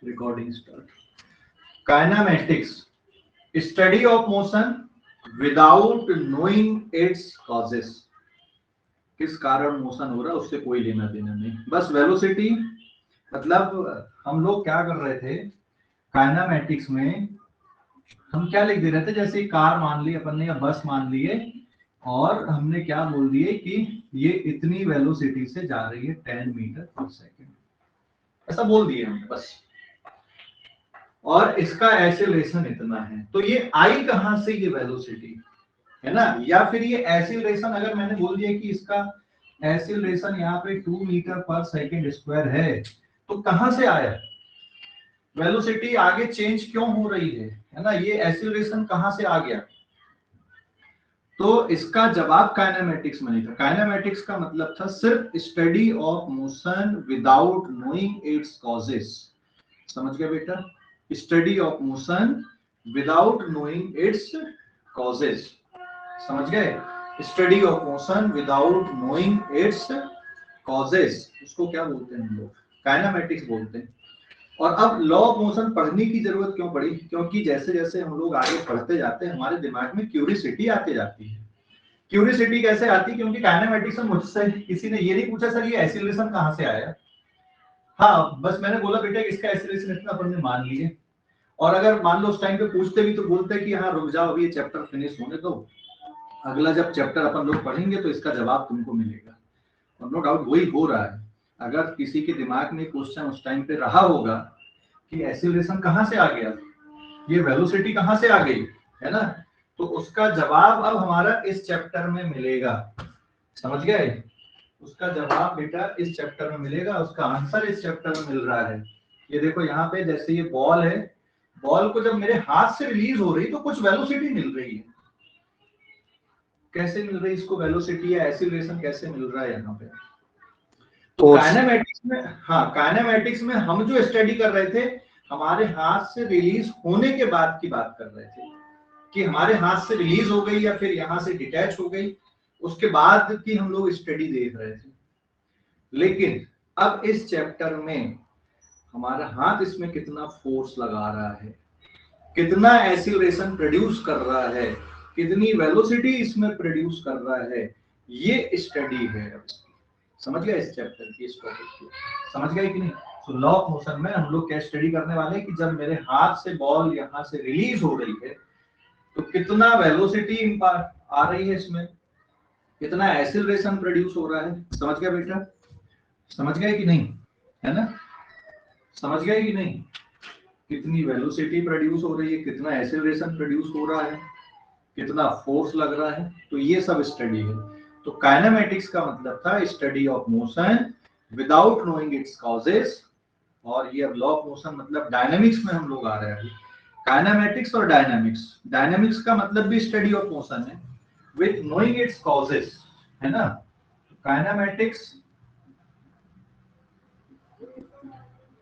Recording start. Kinematics, study of motion without knowing it's causes. किस कारण motion हो रहा है उससे कोई लेना देना नहीं, बस वेलोसिटी। मतलब हम लोग क्या कर रहे थे काइनेमैटिक्स में, हम क्या लिख दे रहे थे, जैसे कार मान ली अपन ने या बस मान लिए, और हमने क्या बोल दिए कि ये इतनी वेलोसिटी से जा रही है 10 मीटर पर सेकेंड, ऐसा बोल दिए हमने बस। और इसका एक्सेलरेशन इतना है, तो ये आई कहां से ये वेलोसिटी है ना, या फिर ये एक्सेलरेशन अगर मैंने बोल दिया कि इसका एक्सेलरेशन यहाँ पे 2 मीटर पर सेकेंड स्क्वायर है, तो कहां से आया, वेलोसिटी आगे चेंज क्यों हो रही है ना, ये एक्सेलरेशन कहां से आ गया। तो इसका जवाब काइनेमैटिक्स में नहीं था। काइनेमैटिक्स का मतलब था सिर्फ study of motion without knowing it's causes. समझ गए बेटा, study of motion without knowing it's causes. समझ गए, study of motion without knowing it's causes, उसको क्या बोलते हैं हम लोग, काइनेमैटिक्स बोलते हैं। और अब लॉ ऑफ मोशन पढ़ने की जरूरत क्यों पड़ी, क्योंकि जैसे जैसे हम लोग आगे पढ़ते जाते हैं हमारे दिमाग में क्यूरियोसिटी आती जाती है। क्यूरियोसिटी कैसे आती, क्योंकि काइनेमैटिक्स में मुझसे किसी ने ये नहीं पूछा सर ये एक्सीलरेशन कहां से आया, हाँ बस मैंने बोला बेटा इसका एक्सीलरेशन इतना अपन ने मान लिए। और अगर मान लो उस टाइम पे पूछते भी तो बोलते कि हाँ रुक जाओ अभी ये चैप्टर फिनिश होने दो, अगला जब चैप्टर अपन लोग पढ़ेंगे तो इसका जवाब तुमको मिलेगा। और नो डाउट वही हो रहा है। अगर किसी के दिमाग में क्वेश्चन उस टाइम पे रहा होगा कि एक्सीलरेशन कहां से आ गया, ये वेलोसिटी कहां से आ गई, है ना, तो उसका जवाब अब हमारा इस चैप्टर में मिलेगा। समझ गए, उसका जवाब बेटा इस चैप्टर में मिलेगा, उसका आंसर इस चैप्टर में मिल रहा है। ये देखो यहाँ पे जैसे ये बॉल है, बॉल को जब मेरे हाथ से रिलीज हो रही तो कुछ वेलोसिटी मिल रही है, कैसे मिल रही है इसको वेलोसिटी या एक्सीलरेशन कैसे मिल रहा है यहाँ पे। तो काइनेमैटिक्स में, हाँ काइनेमैटिक्स में हम जो स्टडी कर रहे थे हमारे हाथ से रिलीज होने के बाद की बात कर रहे थे, कि हमारे हाथ से रिलीज हो गई या फिर यहाँ से डिटैच हो गई, उसके बाद की हम लोग स्टडी देख रहे थे। लेकिन अब इस चैप्टर में हमारा हाथ इसमें कितना फोर्स लगा रहा है, कितना एक्सीलरेशन प्रोड्यूस कर रहा है, कितनी वेलोसिटी इसमें प्रोड्यूस कर रहा है, ये स्टडी है। समझ गए इस चैप्टर की इस टॉपिक को, समझ गए कि नहीं। तो लॉ ऑफ मोशन में हम लोग क्या स्टडी करने वाले हैं कि जब मेरे हाथ से बॉल यहाँ से रिलीज हो रही है तो कितना वेलोसिटी आ रही है इसमें, कितना एक्सीलरेशन प्रोड्यूस हो रहा है। समझ गया बेटा, समझ गए कि नहीं, है ना, समझ गए कि नहीं, कितनी वेलोसिटी प्रोड्यूस हो रही है, कितना एक्सीलरेशन प्रोड्यूस हो रहा है, कितना फोर्स लग रहा है, तो ये सब स्टडी है। तो काइनेमैटिक्स का मतलब था study of motion without knowing it's causes, और ये अब लॉ ऑफ मोशन मतलब डायनामिक्स में हम लोग आ रहे हैं अभी। काइनेमैटिक्स और डायनामिक्स, डायनामिक्स का मतलब भी स्टडी ऑफ मोशन है विद नोइंग इट्स कॉजेस, है ना। काइनेमैटिक्स,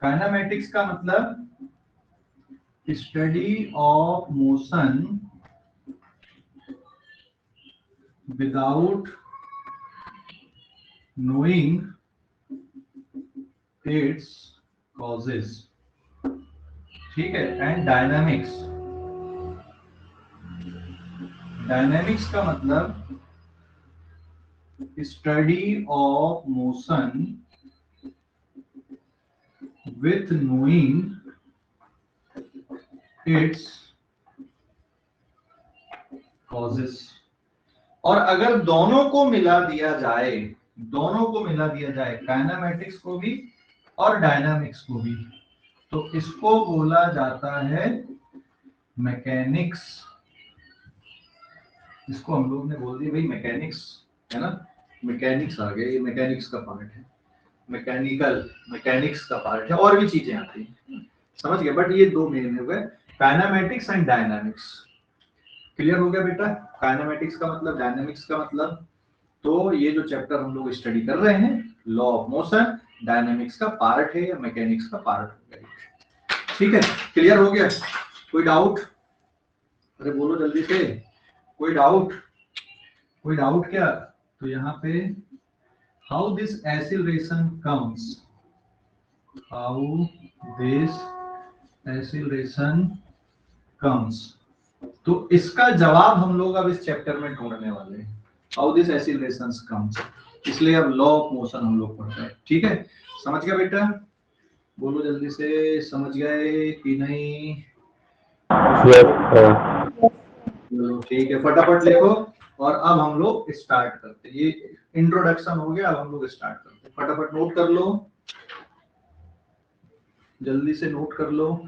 काइनेमैटिक्स का मतलब study of motion without knowing its causes, ठीक है। एंड डायनामिक्स, डायनामिक्स का मतलब study of motion with knowing it's causes. और अगर दोनों को मिला दिया जाए, दोनों को मिला दिया जाए, काइनेमैटिक्स को भी और डायनामिक्स को भी, तो इसको बोला जाता है मैकेनिक्स। इसको हम लोग ने बोल दिया भाई मैकेनिक्स, है ना, मैकेनिक्स आ गया, ये मैकेनिक्स का पार्ट है, मैकेनिकल, मैकेनिक्स का पार्ट है, और भी चीजें आती हैं, समझ गए। बट ये दो मेन हो गए, काइनेमैटिक्स एंड डायनामिक्स। क्लियर हो गया बेटा, काइनेमैटिक्स का मतलब, डायनामिक्स का मतलब। तो ये जो चैप्टर हम लोग स्टडी कर रहे हैं लॉ ऑफ मोशन, डायनामिक्स का पार्ट है या मैकेनिक्स का पार्ट हो गया, ठीक है। क्लियर हो गया, कोई डाउट, अरे बोलो जल्दी से, कोई डाउट, कोई डाउट क्या। तो यहाँ पे how this acceleration comes, how this acceleration comes. तो इसका जवाब हम लोग अब इस चैप्टर में ढूंढने वाले हैं, हाउ दिस एक्सीलरेशन कम्स। इसलिए अब लॉ ऑफ मोशन हम लोग पढ़ते हैं। ठीक है, समझ गया बेटा? बोलो जल्दी से, समझ गए कि नहीं? चलो ठीक है, फटाफट लिखो। और अब हम लोग स्टार्ट करते हैं। ये इंट्रोडक्शन हो गया, अब हम लोग स्टार्ट करते हैं। फटाफट नोट कर लो, जल्दी से नोट कर लो।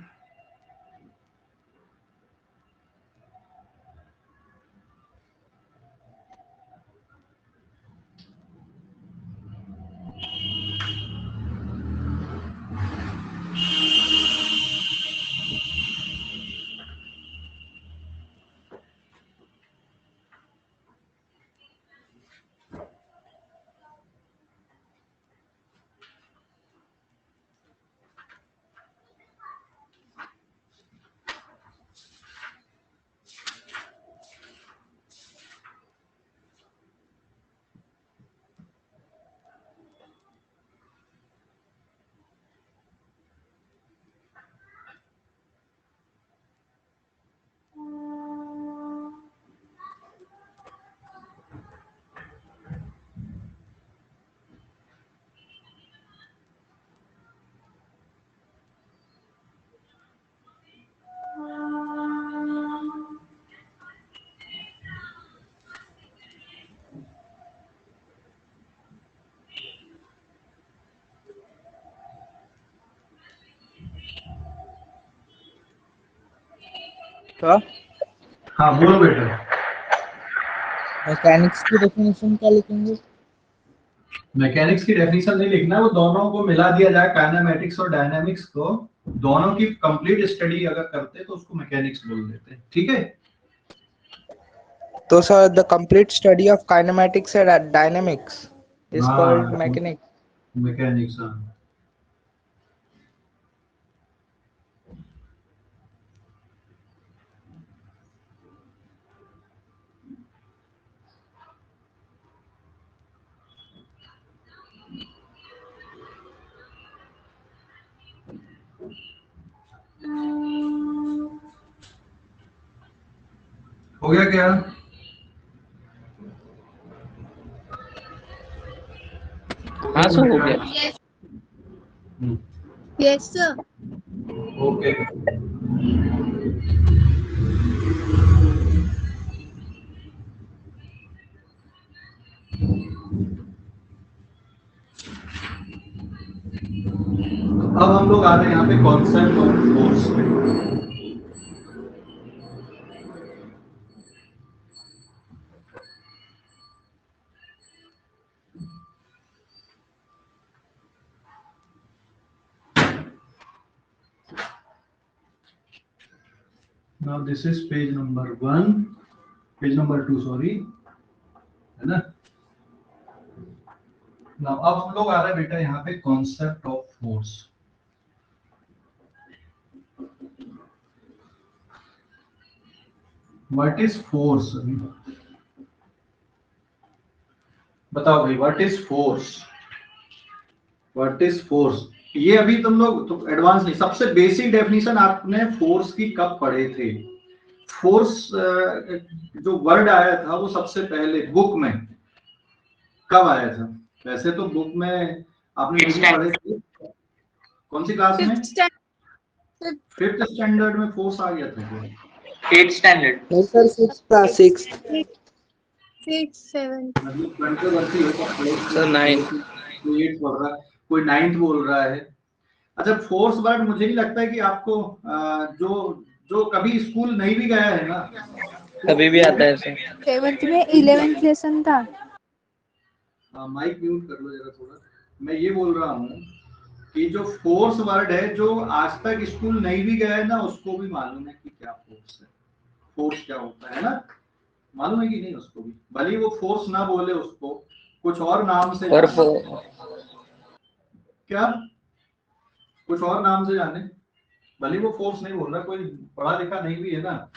तो हाँ बोलो बेटा। मैकेनिक्स की डेफिनेशन क्या लिखेंगे? मैकेनिक्स की डेफिनेशन नहीं लिखना, वो दोनों को मिला दिया जाए, काइनेमेटिक्स और डायनामिक्स को, दोनों की कंप्लीट स्टडी अगर करते तो उसको मैकेनिक्स बोल देते। ठीक है, तो sir the complete study of kinematics and dynamics is called हाँ मैकेनिक्स। मैकेनिक्स। हाँ हो गया क्या? हाँ सर हो गया। Yes sir. ओके। अब हम लोग आ रहे हैं यहाँ पे कॉन्सेप्ट ऑफ फोर्स पे। Now this is page number 1, page number 2 sorry, है ना? Now अब हम लोग आ रहे हैं बेटा यहाँ पे concept of force. What is force? बताओ भाई, what is force? What is force? ये अभी तुम लोग तो एडवांस नहीं, सबसे बेसिक डेफिनेशन आपने फोर्स की कब पढ़े थे? फोर्स जो वर्ड आया था वो सबसे पहले बुक में कब आया था? वैसे तो बुक में आपने नहीं पढ़े थे। कौन सी क्लास में? फिफ्थ स्टैंडर्ड में फोर्स आ गया था क्या? 8th standard. नहीं सर, 6th क्लास, 6th। 6, 7 मतलब कंट्रोवर्सी हो सकती सर 9। कोई 8 बोल रहा है, कोई 9th बोल रहा है। अच्छा, फोर्स वर्ड मुझे नहीं लगता है कि आपको जो जो कभी स्कूल नहीं भी गया है ना, अभी भी आता है सर। 7th में 11th लेसन था। माइक म्यूट कर लो जरा थोड़ा। मैं ये बोल रहा हूँ कि जो फोर्स वर्ड है, जो आज तक स्कूल नहीं भी गया है ना, उसको भी मालूम है कि क्या फोर्स है, फोर्स क्या होता है ना, मालूम है कि नहीं उसको भी, भले वो फोर्स ना बोले, उसको कुछ और नाम से और जाने। क्या कुछ और नाम से जाने, भले वो फोर्स नहीं बोल रहा, कोई पढ़ा लिखा नहीं भी है ना।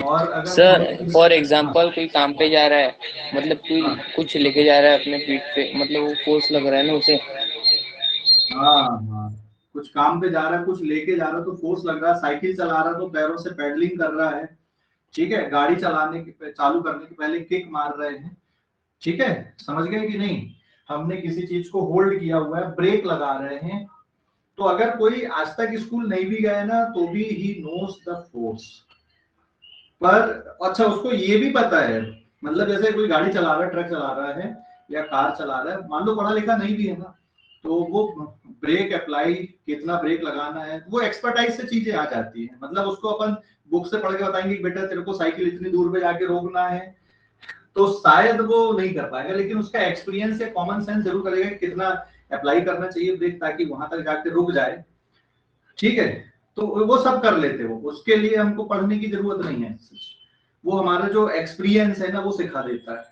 और अगर सर फॉर हाँ एग्जांपल कोई काम पे जा रहा है, मतलब कोई हाँ कुछ लेके जा रहा है अपने पीठ पे, मतलब वो फोर्स लग रहा है ना उसे। हाँ हाँ, कुछ काम पे जा रहा है, कुछ लेके जा रहा है तो फोर्स लग रहा है, साइकिल चला रहा है तो पैरों से पेडलिंग कर रहा है, ठीक है, गाड़ी चलाने के चालू करने के पहले किक मार रहे हैं, ठीक है, समझ गए कि नहीं, हमने किसी चीज को होल्ड किया हुआ है, ब्रेक लगा रहे हैं। तो अगर कोई आज तक स्कूल नहीं भी गया ना तो भी ही नोस द फोर्स। पर अच्छा उसको ये भी पता है, मतलब जैसे कोई गाड़ी चला रहा है, ट्रक चला रहा है या कार चला रहा है, मान लो पढ़ा लिखा नहीं भी है ना, तो वो ब्रेक अप्लाई, कितना ब्रेक लगाना है, वो एक्सपर्टाइज से चीजें आ जाती है। मतलब उसको अपन बुक से पढ़ के बताएंगे बेटा तेरे को साइकिल इतनी दूर पे जाके रोकना है, तो शायद वो नहीं कर पाएगा, लेकिन उसका एक्सपीरियंस या कॉमन सेंस जरूर करेगा कि कितना अप्लाई करना चाहिए ब्रेक ताकि वहां तक जाके रुक जाए, ठीक है। तो वो सब कर लेते हो, उसके लिए हमको पढ़ने की जरूरत नहीं है, वो हमारा जो एक्सपीरियंस है ना वो सिखा देता है,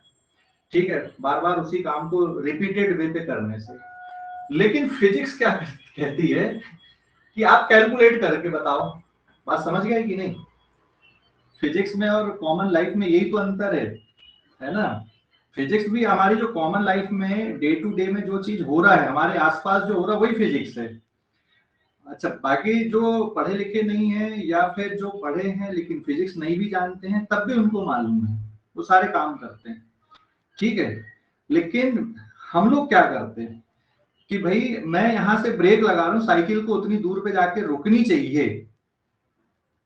ठीक है, बार बार उसी काम को रिपीटेड वे पे करने से। लेकिन फिजिक्स क्या कहती है कि आप कैलकुलेट करके बताओ, बात समझ गए कि नहीं। फिजिक्स में और कॉमन लाइफ में यही तो अंतर है ना। फिजिक्स भी हमारी जो कॉमन लाइफ में डे टू डे में जो चीज हो रहा है हमारे आसपास जो हो रहा है वही फिजिक्स है। अच्छा बाकी जो पढ़े लिखे नहीं है या फिर जो पढ़े हैं लेकिन फिजिक्स नहीं भी जानते हैं तब भी उनको मालूम है, वो सारे काम करते हैं, ठीक है। लेकिन हम लोग क्या करते हैं कि भाई मैं यहां से ब्रेक लगा रहा हूं, साइकिल को उतनी दूर पे जाके रुकनी चाहिए,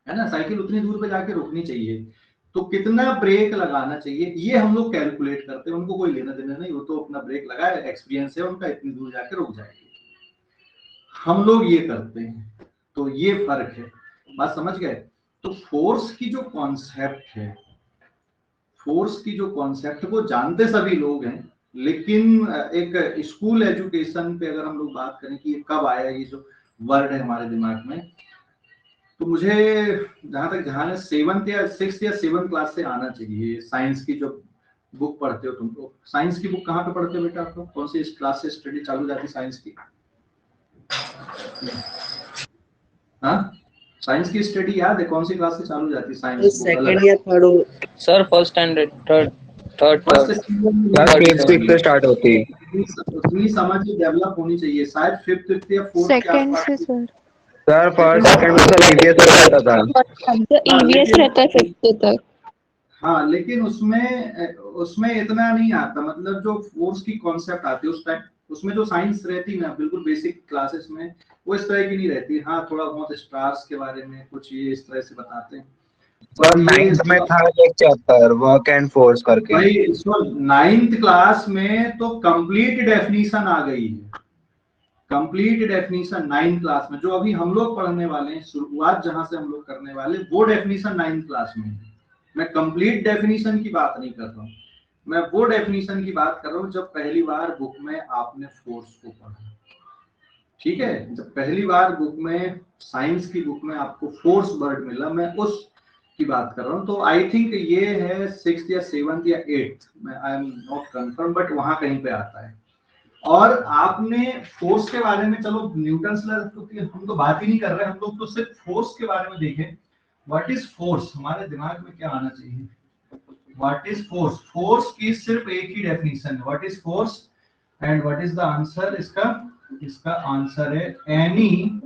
है ना, साइकिल उतनी दूर पे जाके रुकनी चाहिए, तो कितना ब्रेक लगाना चाहिए ये हम लोग कैलकुलेट करते हैं। उनको कोई लेना देना नहीं, वो तो अपना ब्रेक लगाए, एक्सपीरियंस है उनका, इतनी दूर जाके रुक जाएगी। हम लोग ये करते हैं, तो ये फर्क है, बात समझ गए। तो फोर्स की जो कॉन्सेप्ट है, फोर्स की जो कॉन्सेप्ट वो जानते सभी लोग हैं, लेकिन एक स्कूल एजुकेशन पे अगर हम लोग बात करें कि ये कब आया ये जो वर्ड है हमारे दिमाग में, तो मुझे जहां तक ध्यान है 7th या 6th या 7th क्लास से आना चाहिए। साइंस की जो बुक पढ़ते हो तुम लोग, साइंस की बुक कहाँ पे पढ़ते हो बेटा, आपको कौन सी क्लास से स्टडी चालू जाती साइंस की? हाँ साइंस की स्टडी याद है कौन सी क्लास से चालू जाती साइंस? सेकंड या third sir first standard, third first से स्टार्ट होती है। उतनी समझ डेवलप होनी चाहिए, शायद 5th या 4th के सेकंड आसपास। से सर, सर फर्स्ट सेकंड में सब ईवीएस रहता था। ईवीएस रहता है 5th तक। हाँ लेकिन उसमें इतना नहीं आता, मतलब जो फोर्स की कॉन्सेप्ट आती है उस टाइम, उसमें जो साइंस रहती ना बिल्कुल बेसिक क्लासेस में, वो इस तरह की नहीं रहती। हाँ थोड़ा बहुत स्टार्स के बारे में कुछ ये इस तरह से बताते हैं। सर 9th में था एक चैप्टर वर्क एंड फोर्स करके। भाई इसको 9th क्लास में तो कंप्लीट डेफिनेशन आ गई है, कंप्लीट डेफिनेशन 9th क्लास में। जो अभी हम लोग पढ़ने वाले हैं, शुरुआत जहां से हम लोग करने वाले, वो डेफिनेशन 9th क्लास में है। मैं कंप्लीट डेफिनेशन की बात नहीं कर रहा हूँ, मैं वो डेफिनेशन की बात कर रहा हूँ जब पहली बार बुक में आपने फोर्स को पढ़ा, ठीक है, जब पहली बार बुक में साइंस की बुक में आपको फोर्स वर्ड मिला, मैं उस की बात कर रहा हूँ। तो आई थिंक ये है 6th या 7th या 8th, मैं I am not confirm, but वहां कहीं पे आता है। और आपने फोर्स के बारे में, चलो न्यूटन्स लॉ हम तो बात ही नहीं कर रहे, हम लोग तो सिर्फ फोर्स के बारे में देखें। व्हाट इज फोर्स, हमारे दिमाग में क्या आना चाहिए? What is force? फोर्स की सिर्फ एक ही डेफिनेशन है, what is force, and what is the answer इसका आंसर है एनी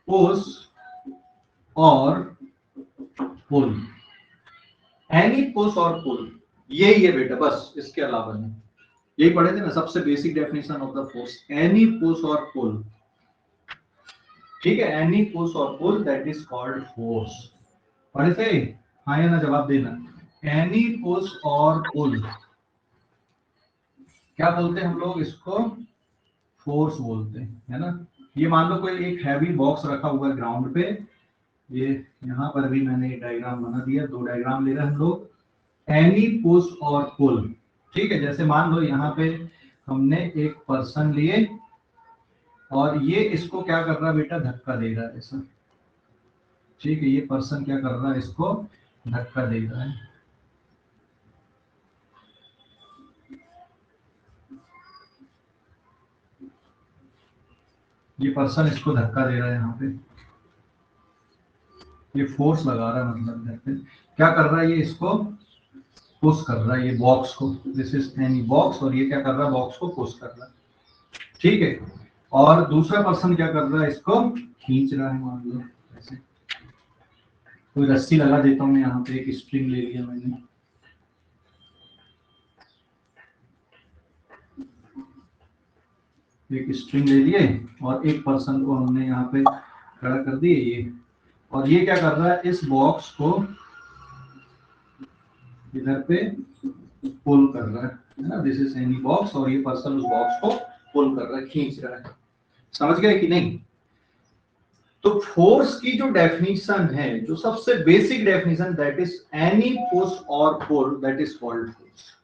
पुश और पुल। एनी पुश और पुल, यही है बेटा, बस इसके अलावा नहीं। यही पढ़े थे ना, सबसे basic definition of the force, any push और पुल, ठीक है, एनी पुश और pull that is called force. पढ़े थे? हाँ या ना जवाब देना। एनी पुश और पुल क्या बोलते हैं हम लोग इसको? फोर्स बोलते हैं, है ना। ये मान लो कोई एक हैवी बॉक्स रखा हुआ है ग्राउंड पे, ये यहाँ पर भी मैंने एक डायग्राम बना दिया, 2 डायग्राम ले रहे हैं हम लोग, एनी पुश और पुल, ठीक है। जैसे मान लो यहाँ पे हमने एक पर्सन लिए और ये इसको क्या कर रहा है बेटा, धक्का दे रहा है ऐसा, ठीक है, ये पर्सन क्या कर रहा है, इसको धक्का दे रहा है। ये पर्सन इसको धक्का दे रहा है, यहाँ पे ये फोर्स लगा रहा है, मतलब इधर पे क्या कर रहा है, ये इसको पुश कर रहा है, ये बॉक्स को, दिस इज एनी बॉक्स, और ये क्या कर रहा है, बॉक्स को पुश कर रहा है, ठीक है। और दूसरा पर्सन क्या कर रहा है, इसको खींच रहा है। मान लो ऐसे कोई रस्सी लगा देता हूँ, यहाँ पे एक स्ट्रिंग ले लिया मैंने, एक स्ट्रिंग ले लिए और एक पर्सन को हमने यहाँ पे खड़ा कर दिए ये, और ये क्या कर रहा है, इस बॉक्स को इधर पे पुल कर रहा है ना, दिस इज एनी बॉक्स, और ये पर्सन उस बॉक्स को पुल कर रहा है, खींच रहा है। समझ गए कि नहीं? तो फोर्स की जो डेफिनेशन है, जो सबसे basic definition, that is any push और pull, that is called force.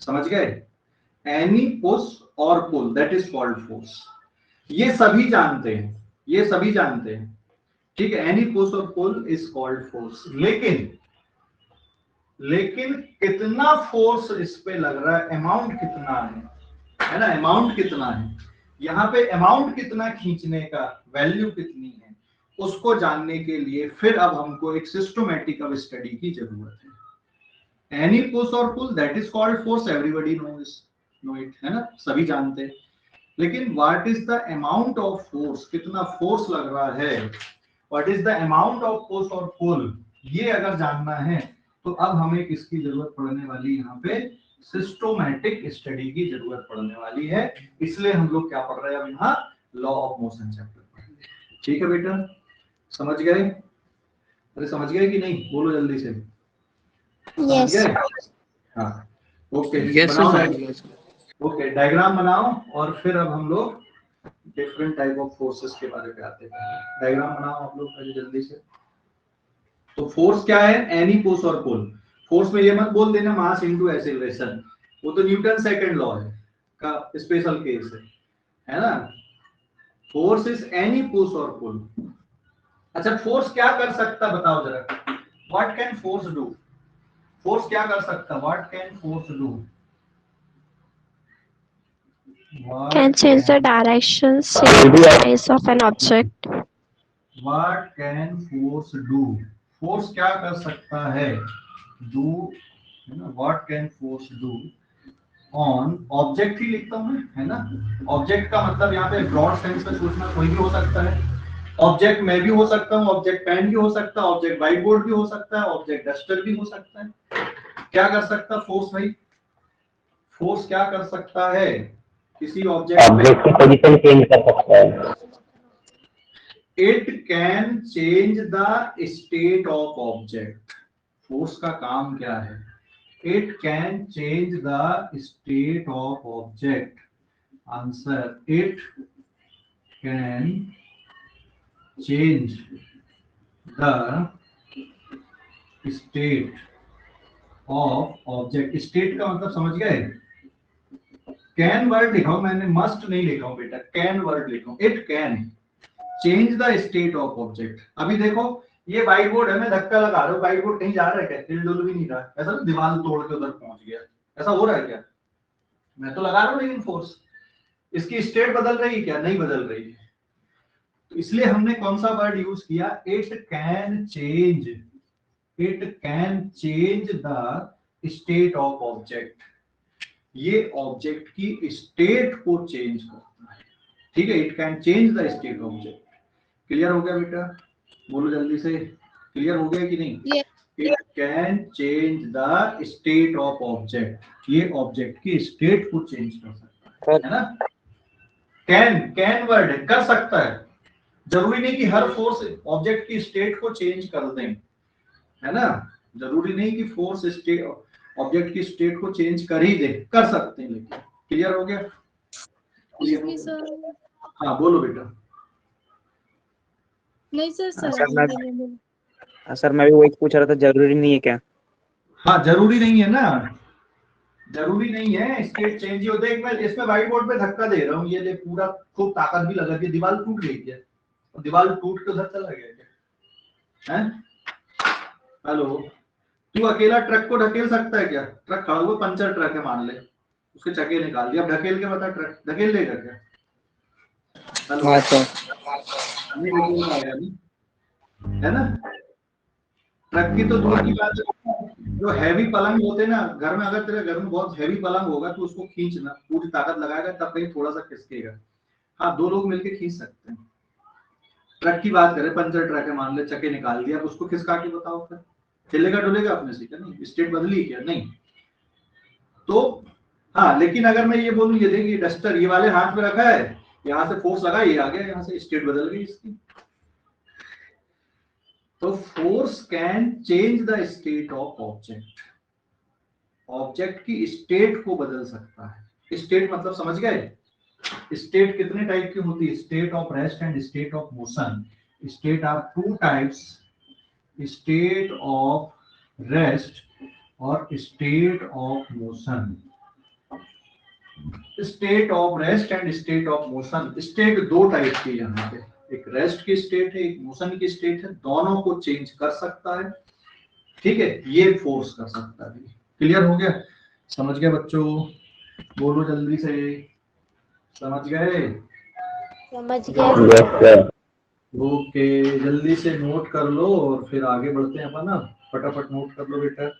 समझ गए? एनी पुश और pull, that is called force. ये सभी जानते हैं, ये सभी जानते हैं, ठीक है। एनी पुश और पुल इज कॉल्ड फोर्स। लेकिन कितना फोर्स इस पे लग रहा है, अमाउंट कितना है ना, अमाउंट कितना है यहाँ पे, अमाउंट कितना खींचने का, वैल्यू कितनी है, उसको जानने के लिए फिर अब हमको एक सिस्टमैटिक ऑफ स्टडी की जरूरत है। एनी पुश और pull, that is called force, everybody know it, है ना, सभी जानते हैं। लेकिन what is the amount of force, कितना फोर्स लग रहा है, what is the amount of push और पुल, ये अगर जानना है तो अब हमें किसकी जरूरत पड़ने वाली, यहाँ पे सिस्टमैटिक स्टडी की जरूरत पड़ने वाली है। इसलिए हम लोग क्या पढ़ रहे हैं अब यहाँ, लॉ ऑफ मोशन चैप्टर पढ़ रहे हैं। ठीक है बेटा, समझ गए? अरे समझ गए कि नहीं, बोलो जल्दी से। Yes. हाँ, ओके, Yes, बनाओ sir. ओके, डायग्राम बनाओ, और फिर अब हम लोग डिफरेंट टाइप ऑफ फोर्सेस के बारे में आते हैं। डायग्राम बनाओ आप लोग पहले जल्दी से। तो फोर्स क्या है, एनी पुश और पुल। फोर्स में ये मत बोल देना मास इनटू एक्सीलरेशन, वो तो न्यूटन सेकंड लॉ है का स्पेशल केस है ना। फोर्स इज एनी पुश और पुल। अच्छा, फोर्स क्या कर सकता बताओ जरा, what can force do? Force क्या कर सकता, what can force do? Can change the direction, size of an object. What can force do? Force क्या कर सकता है? Do, है ना? What can force do on object ही लिखता हूँ मैं, है ना। ऑब्जेक्ट का मतलब यहाँ पे ब्रॉड सेंस में सोचना, कोई भी हो सकता है। ऑब्जेक्ट मैं भी हो सकता हूँ, ऑब्जेक्ट पेन भी हो सकता है, ऑब्जेक्ट व्हाइट बोर्ड भी हो सकता है, ऑब्जेक्ट डस्टर भी हो सकता है। क्या कर सकता फोर्स भाई? फोर्स क्या कर सकता है? किसी ऑब्जेक्ट की पोजीशन चेंज कर सकता है। It can change the state of object. Force का काम क्या है? It can change the state of object. Answer, it can change the state of object. State का मतलब समझ गए? कैन वर्ड लिखा हूं मैंने, मस्ट नहीं लिखा हूं बेटा, कैन वर्ड लिखा हूं। It can change the state of object. अभी देखो ये व्हाइट बोर्ड है, मैं धक्का लगा रहा हूँ, व्हाइट बोर्ड कहीं जा रहा है क्या? हिलडुल भी नहीं रहा, ऐसा दीवार तोड़ के उधर पहुंच गया, ऐसा हो रहा है क्या? मैं तो लगा रहा हूँ, लेकिन फोर्स, इसकी स्टेट बदल रही है क्या? नहीं बदल रही है। तो इसलिए हमने कौन सा वर्ड यूज किया? It can change, it can change the state of object. ये ऑब्जेक्ट की स्टेट को चेंज करता है, ठीक है। It can change the state of object. Clear हो गया बेटा? बोलो जल्दी से, क्लियर हो गया कि नहीं? It can change the state of object. ये ऑब्जेक्ट की स्टेट को चेंज कर सकता है ना। कैन वर्ड है, कर सकता है। जरूरी नहीं कि हर फोर्स ऑब्जेक्ट की स्टेट को चेंज कर दें, है ना। जरूरी नहीं कि फोर्स स्टेट ऑब्जेक्ट की स्टेट को चेंज कर ही दे, कर सकते हैं। लेकिन क्लियर हो गया? हाँ बोलो बेटा। नहीं सर, सर मैं भी वही पूछ रहा था, जरूरी नहीं है क्या? हाँ जरूरी नहीं है ना, जरूरी नहीं है स्टेट चेंज ही होता है। मैं इसमें व्हाइट बोर्ड पे धक्का दे रहा हूँ, ये ले पूरा खूब ताकत भी लगा दी, दीवार टूट गई क्या? दीवार टूट के उधर चला गया क्या? हैं? हेलो, तू अकेला ट्रक को ढकेल सकता है क्या? ट्रक खड़ा हुआ, पंचर ट्रक है मान ले, उसके चक्के निकाल दिया, अब ढकेल के बता, ट्रक ढकेल देगा क्या? हेलो, है ना। ट्रक की तो दूर की बात है, जो हैवी पलंग होते ना घर में, अगर तेरे घर में बहुत हैवी पलंग होगा तो उसको खींचना, पूरी ताकत लगाएगा तब कहीं थोड़ा सा खिसकेगा। हाँ, दो लोग मिलके खींच सकते हैं। ट्रक की बात करें, पंचर ट्रक है, मान ले चक्के निकाल दिया, अब उसको खिसका के बताओ फिर चलेगा डुलेगा अपने से क्या? नहीं। स्टेट बदली क्या? नहीं। तो हाँ, लेकिन अगर मैं ये बोलूं ये देखिए डस्टर ये वाले हाथ में रखा है, यहाँ से फोर्स लगा, ये आ गया, यहाँ से स्टेट बदल गई इसकी। तो force can change the state of object, object की स्टेट को बदल सकता है। स्टेट मतलब समझ गए? स्टेट कितने टाइप की होती है? State of rest and state of motion. State are two types, state of rest और state of motion. State of rest and state of motion, state दो टाइप की यहाँ पे, एक रेस्ट की स्टेट है, एक मोशन की स्टेट है, दोनों को चेंज कर सकता है। ठीक है, ये फोर्स कर सकता है। क्लियर हो गया? समझ गए बच्चों? बोलो जल्दी से, समझ गए? समझ गया। Yes, sir. ओके, जल्दी से नोट कर लो और फिर आगे बढ़ते हैं अपन। अब फटाफट नोट कर लो बेटा।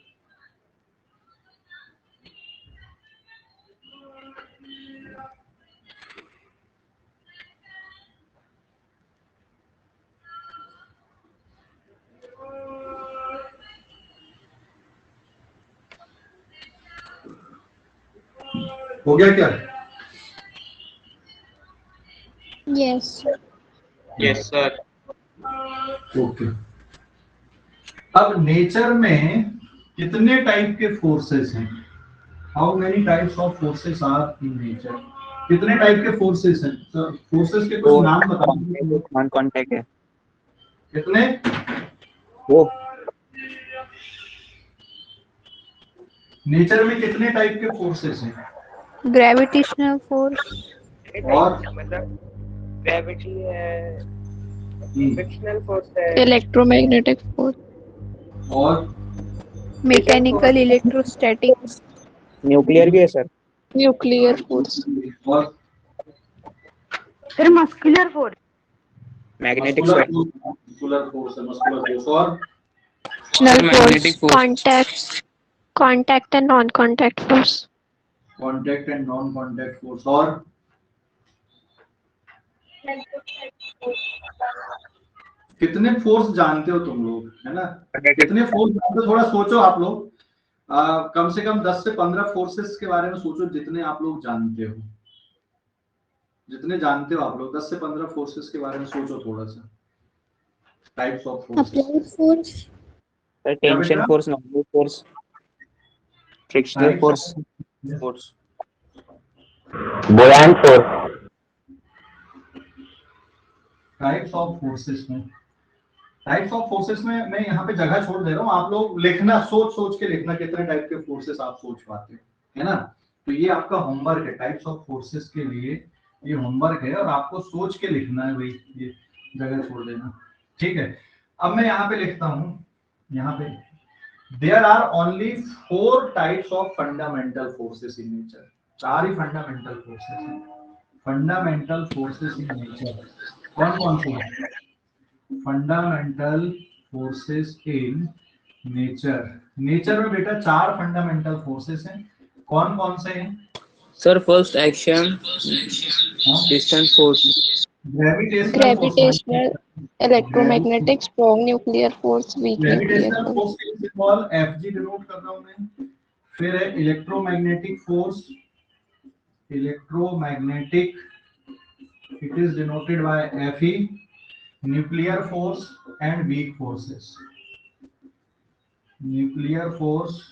हो गया क्या? Yes. Yes sir. ओके। अब नेचर में कितने टाइप के फोर्सेस हैं? How many types of forces are in nature? कितने टाइप के फोर्सेस हैं? तो फोर्सेस के कुछ नाम बताओ। नॉन कांटेक्ट है कितने? वो। नेचर में कितने टाइप के फोर्सेस हैं? Gravitational force, और ग्रेविटी है, फ्रिक्शनल फोर्स है, Electromagnetic force. और mechanical, electrostatics, न्यूक्लियर भी है सर। Nuclear force. और फिर muscular force, magnetic muscular force. Force है, मस्कुलर फोर्स। और Magnetic force. Contact and non-contact force. Contact and non contact force. और कितने फोर्स जानते हो तुम लोग, है ना? कितने फोर्स जानते हो? थोड़ा सोचो आप लोग। कम से कम 10 से 15 फोर्सेस के बारे में सोचो, जितने आप लोग जानते हो। जितने जानते हो आप लोग, 10 से 15 फोर्सेस के बारे में सोचो थोड़ा सा। Types of forces. Applied force. Sir tension बेटा? Force, magnetic force, frictional force, force. Buoyant force. Types of forces में, टाइप्स ऑफ फोर्सेस में मैं यहाँ पे जगह छोड़ दे रहा हूँ, आप लोग लिखना, सोच सोच के लिखना कितने टाइप के फोर्सेस आप सोच पाते हो, है ना? तो ये आपका होमवर्क है, टाइप्स ऑफ फोर्सेस के लिए ये होमवर्क है और आपको सोच के लिखना है भाई, ये जगह छोड़ देना। ठीक है, अब मैं यहाँ पे लिखता हूँ, यहाँ पे there are only 4 types of fundamental forces in nature. 4 ही फंडामेंटल फोर्सेस हैं, फंडामेंटल फोर्सेस इन नेचर। कौन कौन से हैं? Fundamental forces in nature. Nature में बेटा 4 फंडामेंटल फोर्सेस हैं। कौन कौन से हैं? Sir first action, distance force, Gravitational, electromagnetic, strong nuclear force, weak nuclear gravitational force. Force के सिंबल Fg डिनोट कर रहा हूं मैं। फिर है electromagnetic force, electromagnetic, it is denoted by Fe। Nuclear force and weak forces, nuclear force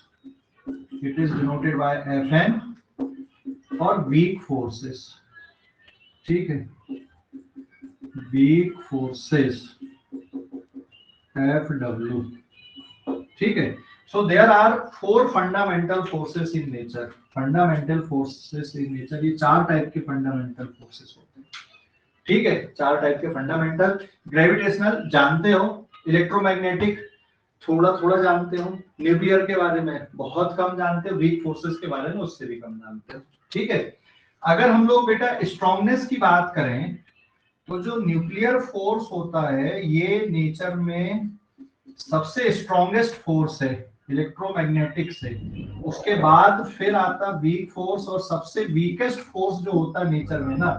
it is denoted by Fn और weak forces. ठीक है, वीक फोर्सेस Fw। ठीक है, so there are 4 fundamental forces in nature. Fundamental forces in nature, ये 4 type के fundamental forces होते हैं। ठीक है, 4 टाइप के फंडामेंटल। ग्रेविटेशनल जानते हो, इलेक्ट्रोमैग्नेटिक थोड़ा थोड़ा जानते हो, न्यूक्लियर के बारे में बहुत कम जानते हो, वीक फोर्सेस के बारे में उससे भी कम जानते हो। ठीक है, अगर हम लोग बेटा स्ट्रॉन्गनेस की बात करें तो जो न्यूक्लियर फोर्स होता है ये नेचर में सबसे स्ट्रॉन्गेस्ट फोर्स है। इलेक्ट्रोमैग्नेटिक से। उसके बाद फिर आता वीक फोर्स, और सबसे वीकेस्ट फोर्स जो होता है नेचर में ना,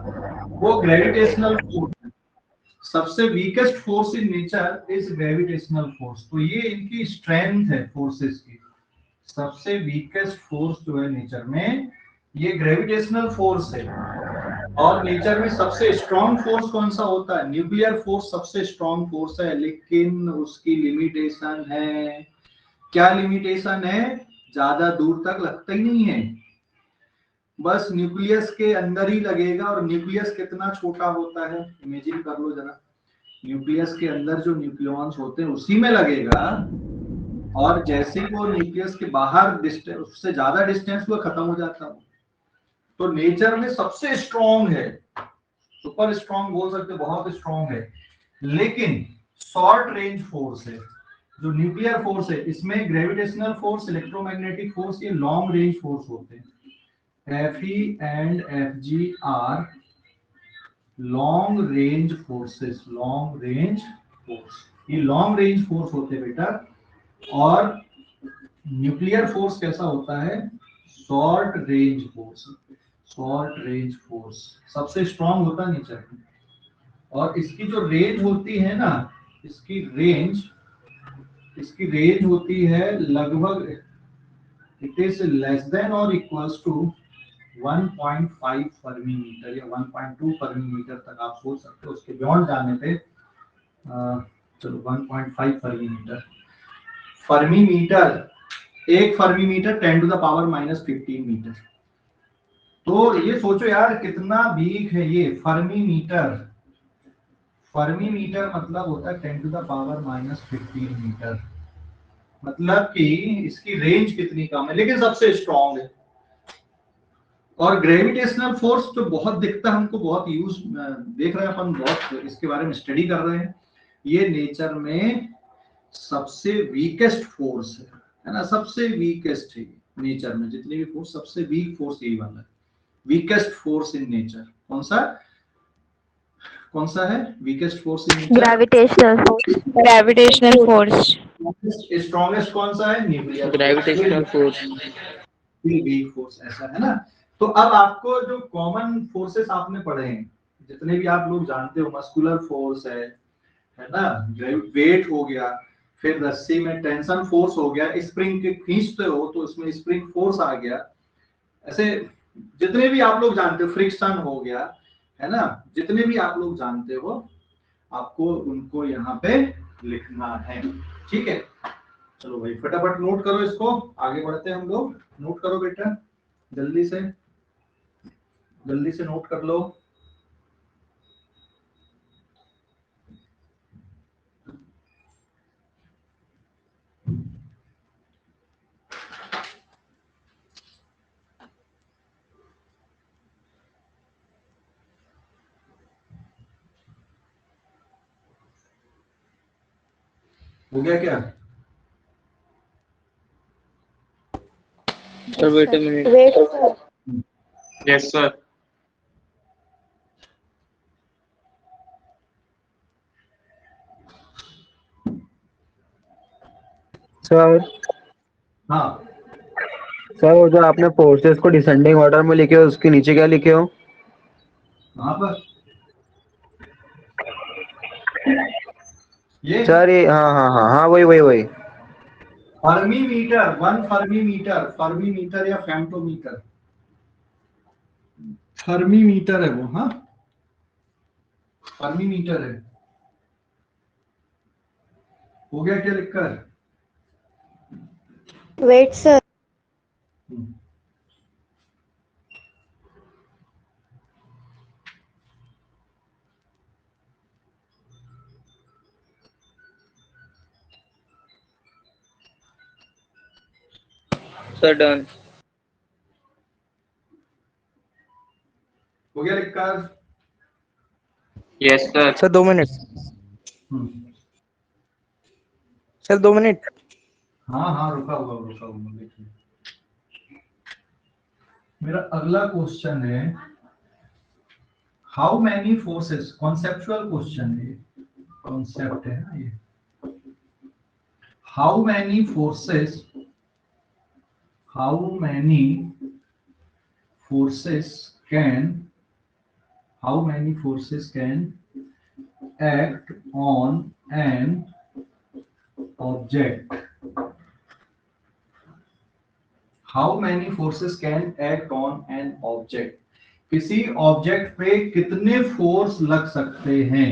वो ग्रेविटेशनल फोर्स है। सबसे weakest force in nature is gravitational force. तो ये इनकी स्ट्रेंथ है फोर्सेस की। सबसे वीकेस्ट फोर्स जो है नेचर में, ये ग्रेविटेशनल फोर्स है। और नेचर में सबसे स्ट्रॉन्ग फोर्स कौन सा होता है? न्यूक्लियर फोर्स सबसे स्ट्रॉन्ग फोर्स है, लेकिन उसकी लिमिटेशन है। क्या लिमिटेशन है? ज्यादा दूर तक लगता ही नहीं है, बस न्यूक्लियस के अंदर ही लगेगा। और न्यूक्लियस कितना छोटा होता है, इमेजिन कर लो जरा। न्यूक्लियस के अंदर जो न्यूक्लियॉन्स होते हैं उसी में लगेगा, और जैसे ही वो न्यूक्लियस के बाहर डिस्टेंस, उससे ज्यादा डिस्टेंस वो खत्म हो जाता है। तो नेचर में सबसे स्ट्रॉन्ग है, सुपर स्ट्रॉन्ग बोल सकते, बहुत स्ट्रॉन्ग है, लेकिन शॉर्ट रेंज फोर्स है जो न्यूक्लियर फोर्स है। इसमें ग्रेविटेशनल फोर्स, इलेक्ट्रोमैग्नेटिक फोर्स, ये लॉन्ग रेंज फोर्स होते हैं। Fe and Fg are long range forces, long range force। ये लॉन्ग रेंज फोर्स होते हैं बेटा। और न्यूक्लियर फोर्स कैसा होता है? Short range force. Short range force सबसे स्ट्रॉन्ग होता है नेचर में। और इसकी जो रेंज होती है ना, इसकी रेंज होती है लगभग, इट इज लेस देन और इक्वल्स टू 1.5 फर्मी मीटर या 1.2 फर्मी मीटर तक आप सोच सकते हो। उसके बियॉन्ड जाने पे चलो 1.5 फर्मी मीटर। फर्मी मीटर, एक fermi metre 10 to the power -15 metre. तो ये सोचो यार कितना वीक है ये फर्मी मीटर। फर्मी मीटर मतलब होता है 10 टू द पावर -15 मीटर। मतलब कि इसकी रेंज कितनी कम है, लेकिन सबसे स्ट्रॉन्ग है। और ग्रेविटेशनल फोर्स जो बहुत दिखता है हमको, बहुत यूज देख रहे हैं अपन, बहुत इसके बारे में स्टडी कर रहे हैं। ये नेचर में सबसे वीकेस्ट फोर्स है ना, सबसे वीकेस्ट है नेचर में। जितने भी फोर्स, सबसे वीक फोर्स यही वाला है, वीकेस्ट फोर्स इन नेचर। कौन सा है weakest force in nature? Gravitational force. Gravitational force. Strongest कौन सा है? Nuclear gravitational force. Weak force, ऐसा है ना। तो अब आपको जो कॉमन फोर्सेस आपने पढ़े हैं, जितने भी आप लोग जानते हो, मस्कुलर फोर्स है ना, वेट हो गया, फिर रस्सी में टेंशन फोर्स हो गया, स्प्रिंग के खींचते हो तो इसमें स्प्रिंग फोर्स आ गया। ऐसे जितने भी आप लोग जानते हो, फ्रिक्शन हो गया, है ना, जितने भी आप लोग जानते हो, आपको उनको यहाँ पे लिखना है। ठीक है, चलो भाई फटाफट नोट करो इसको, आगे बढ़ते हैं हम लोग। नोट करो बेटा, जल्दी से नोट कर लो। हो गया क्या? Sir wait a minute. Wait, sir. Yes sir. Sir हाँ, सर वो जो आपने फोर्सेस को डिसेंडिंग ऑर्डर में लिखे हो, उसके नीचे क्या लिखे हो? कहाँ पर? ये सर ये हाँ वही fermi metre, 1 fermi metre, fermi metre या फेम्टोमीटर, फर्मी मीटर है वो। हाँ, फर्मी मीटर है। हो गया क्या लिखकर? Wait, sir. Sir done. हो गया लिखकर? Yes sir. Sir 2 minute. Sir 2 minute. हाँ रुका हुआ देखिए। मेरा अगला क्वेश्चन है, how many forces, conceptual question है, कॉन्सेप्ट है ना ये। How many forces how many forces can act on an object. How many forces can act on an object? किसी ऑब्जेक्ट पे कितने फोर्स लग सकते हैं?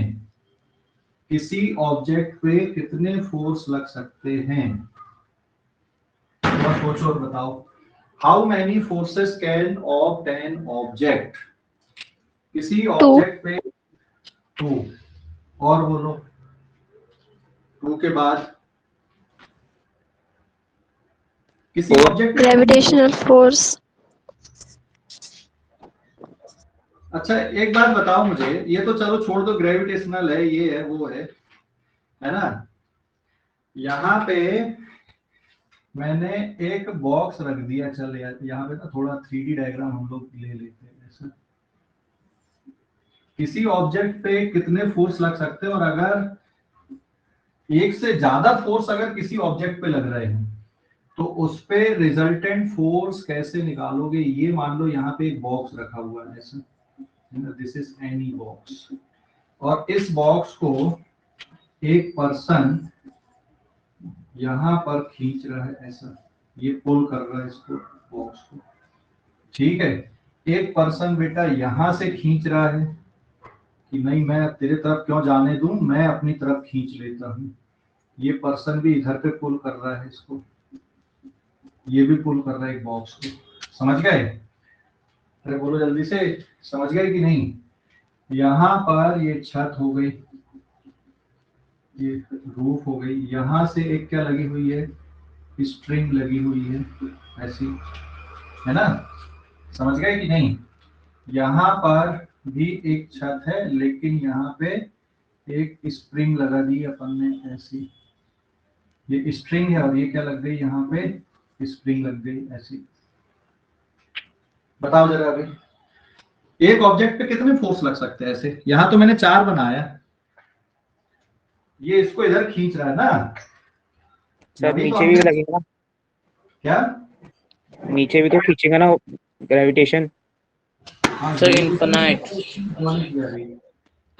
किसी ऑब्जेक्ट पे कितने फोर्स लग सकते हैं? थोड़ा सोचो और बताओ. How many forces can of an object? किसी ऑब्जेक्ट पे 2. और बोलो 2 के बाद किसी ऑब्जेक्ट पे Gravitational force. अच्छा एक बात बताओ मुझे, ये तो चलो छोड़ दो, ग्रेविटेशनल है, ये है वो है ना. यहाँ पे मैंने एक बॉक्स रख दिया, चल यार यहाँ पे ना थोड़ा 3D डायग्राम हम लोग ले लेते हैं ऐसा. किसी ऑब्जेक्ट पे कितने फोर्स लग सकते हैं, और अगर एक से ज्यादा फोर्स अगर किसी ऑब्जेक्ट पे लग रहे हैं तो उस पे रिजल्टेंट फोर्स कैसे निकालोगे? ये मान लो यहाँ पे एक बॉक्स रखा हुआ है ऐसा, दिस इज एनी बॉक्स, और इस बॉक्स को एक पर्सन यहाँ पर खींच रहा है ऐसा, ये पुल कर रहा है इसको, बॉक्स को. ठीक है, एक पर्सन बेटा यहाँ से खींच रहा है कि नहीं मैं तेरे तरफ क्यों जाने दूं, मैं अपनी तरफ खींच लेता हूं. ये पर्सन भी इधर पे पुल कर रहा है इसको, ये भी पुल कर रहा है एक बॉक्स को. समझ गए? अरे बोलो जल्दी से, समझ गए कि नहीं? यहाँ पर ये छत हो गई, ये रूफ हो गई, यहाँ से एक क्या लगी हुई है, स्ट्रिंग लगी हुई है ऐसी, है ना? समझ गए कि नहीं? यहाँ पर भी एक छत है, लेकिन यहाँ पे एक स्प्रिंग लगा दी अपन ने ऐसी, ये स्ट्रिंग है और ये क्या लग गई, यहाँ पे स्प्रिंग लग गई ऐसी. बताओ जरा अभी एक ऑब्जेक्ट पे कितने फोर्स लग सकते हैं ऐसे? यहाँ तो मैंने 4 बनाया, ये इसको इधर खींच रहा है ना सर नीचे भी लगेगा. क्या? नीचे भी तो खींचेगा ना ग्रेविटेशन. Sir infinite.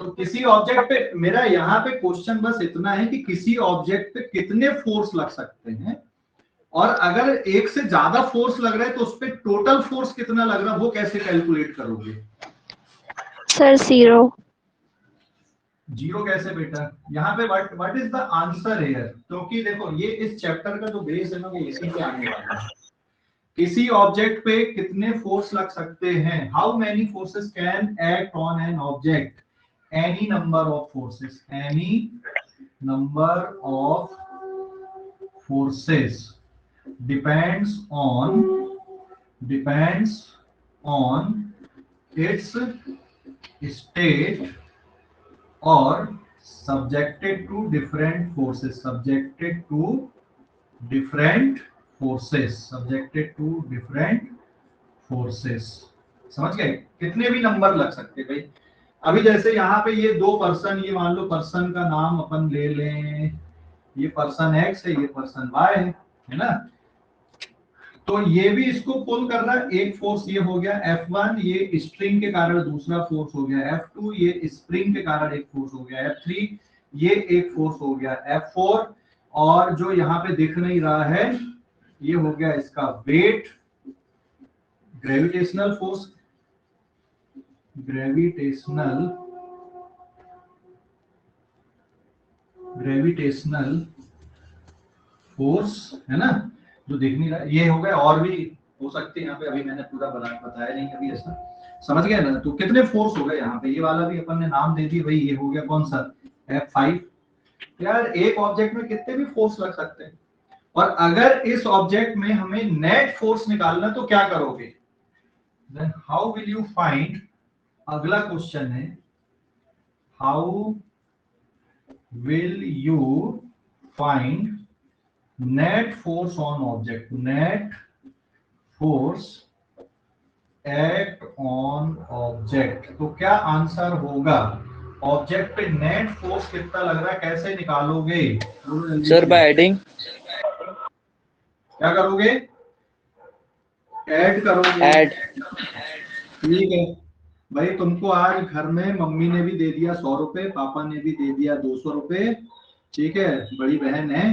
तो किसी ऑब्जेक्ट पे, मेरा यहाँ पे क्वेश्चन बस इतना है कि किसी ऑब्जेक्ट पे कितने फोर्स लग सकते हैं, और अगर एक से ज्यादा फोर्स लग रहा है तो उस पे टोटल फोर्स कितना लग रहा है वो कैसे कैलकुलेट करोगे? Sir, 0. 0 कैसे बेटा? यहाँ पे what is the answer here? क्योंकि देखो ये इस चैप्टर का जो बेस है ना वो इसी पे आने वाला है. किसी ऑब्जेक्ट पे कितने फोर्स लग सकते हैं? How many forces can act on an object? Any number of forces, any number of forces depends on its state or subjected to different forces. समझ गए? कितने भी नंबर लग सकते भाई. अभी जैसे यहाँ पे ये 2 पर्सन, ये मान लो पर्सन का नाम अपन ले लें, ये पर्सन X है, ये पर्सन Y है ना. तो ये भी इसको पुल कर रहा है, एक फोर्स ये हो गया F1, ये स्ट्रिंग के कारण दूसरा फोर्स हो गया F2, ये स्प्रिंग के कारण एक फोर्स हो गया F3, ये एक फोर्स हो गया F4, और जो यहाँ पे दिख नहीं रहा है ये हो गया इसका weight, gravitational force, gravitational force है ना, जो दिख नहीं रहा. ये हो गया, और भी हो सकते हैं यहाँ पे, अभी मैंने पूरा बताया नहीं अभी ऐसा. समझ गए ना? तो कितने फोर्स हो गए यहाँ पे? ये वाला भी अपन ने नाम दे दिया भाई, ये हो गया कौन सा, F5. यार एक ऑब्जेक्ट में कितने भी फोर्स लग सकते हैं, और अगर इस ऑब्जेक्ट में हमें नेट फोर्स निकालना तो क्या करोगे? Then how will you find, अगला क्वेश्चन है, how will you find net force on object? Net force act on object. तो क्या आंसर होगा? ऑब्जेक्ट पे नेट फोर्स कितना लग रहा है, कैसे निकालोगे? Sir by adding. क्या करोगे? ऐड करोगे। Add. ठीक है भाई, तुमको आज घर में मम्मी ने भी दे दिया 100 रुपए, पापा ने भी दे दिया 200 रुपए। ठीक है, बड़ी बहन है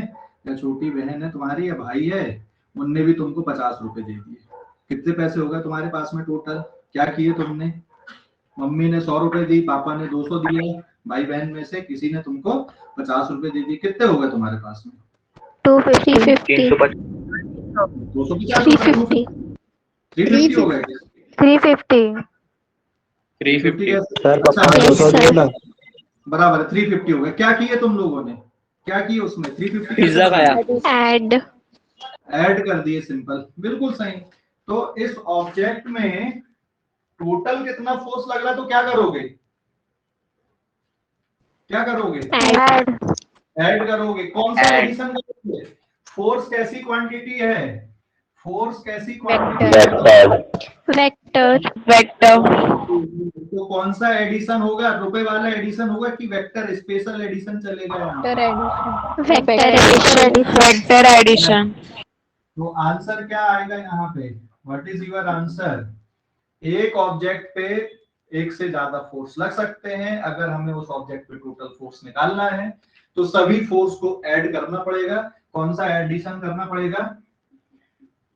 या छोटी बहन है तुम्हारी या भाई है, उनने भी तुमको 50 रुपए दे दिए। कितने पैसे हो गए तुम्हारे पास में टोटल? क्या किए तुमने? मम्मी ने 100 रुपए दी, पापा ने 200 दिए, भाई बहन में से किसी ने तुमको 50 रुपए दे दिए। कितने हो गए तुम्हारे पास में? 250. 350. 250 रुपए? 350 हो गए? 350. 350 सर कैसे? पापा ने Yes, 200 दिए sir. ना। बराबर है, 350 हो गए। क्या किए तुम लोगों ने? क्या किए उसमें? 350 पिज्जा खाया। Add. ऐड कर दिए, सिंपल, बिल्कुल सही। तो इस ऑब्जेक्ट में टोटल कितना फोर्स लग रहा है, तो क्या करोगे? क्या करोगे? Add. ऐड करोगे। कौन सा Add. एडिशन करोगे? फोर्स कैसी क्वांटिटी है? फोर्स कैसी क्वांटिटी Vector. है? Vector. Vector. तो कौन सा एडिशन होगा? रुपए वाला एडिशन होगा कि वेक्टर स्पेशल एडिशन चलेगा यहाँ? Vector addition. Vector addition. तो आंसर क्या आएगा यहाँ पे? What is your answer? एक ऑब्जेक्ट पे एक से ज्यादा फोर्स लग सकते हैं। अगर हमें उस ऑब्जेक्ट पे टोटल फोर्स निकालना है तो सभी फोर्स को ऐड करना पड़ेगा। कौन सा एडिशन करना पड़ेगा?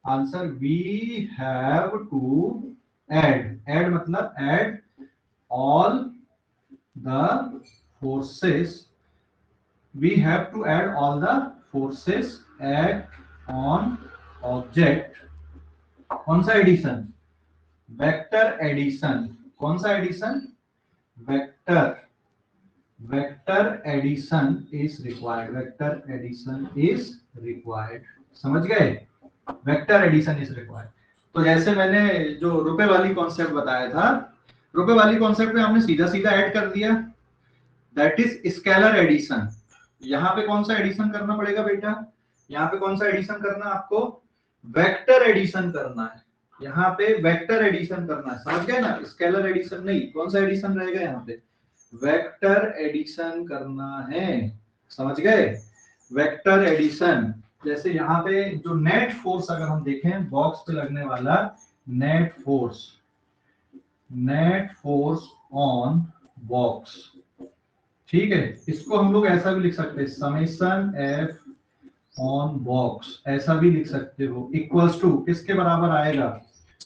Answer, we have to add. Add मतलब add all the forces. We have to add all the forces act on object. कौन सा एडिशन? Vector addition. कौन सा addition? Vector. Vector addition is required. Vector addition is required. समझ गए? Vector addition is required. तो जैसे मैंने जो रुपए वाली कॉन्सेप्ट बताया था, रुपए वाली कॉन्सेप्ट में हमने सीधा सीधा ऐड कर दिया, दैट इज स्केलर एडिशन। यहाँ पे कौन सा एडिशन करना पड़ेगा बेटा? यहाँ पे कौन सा एडिशन करना है आपको? वेक्टर एडिशन करना है। यहाँ पे वेक्टर एडिशन करना है, समझ गए ना? स्केलर एडिशन नहीं। कौन सा एडिशन रहेगा यहाँ पे? वेक्टर एडिशन करना है, समझ गए? Vector addition. जैसे यहाँ पे जो नेट फोर्स अगर हम देखें, बॉक्स पे लगने वाला net force, net force on box, ठीक है, इसको हम लोग ऐसा भी लिख सकते हैं, समेशन एफ ऑन बॉक्स, ऐसा भी लिख सकते हो। इक्वल्स टू किसके बराबर आएगा?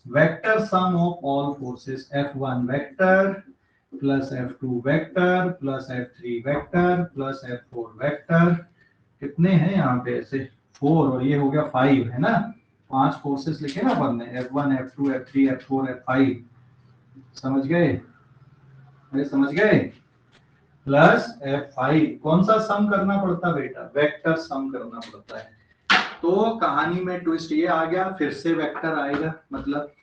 Vector sum of all forces, F1 vector plus F2 vector plus F3 vector plus F4 vector. कितने हैं यहाँ पे? ऐसे 4 और ये हो गया 5, है ना? 5 फोर्सेस लिखे ना अपन ने, F1 F2 F3 F4 F5। समझ गए? अरे समझ गए? Plus F5। कौन सा सम करना पड़ता बेटा? वेक्टर सम करना पड़ता है। तो कहानी में ट्विस्ट ये आ गया, फिर से वेक्टर आएगा मतलब।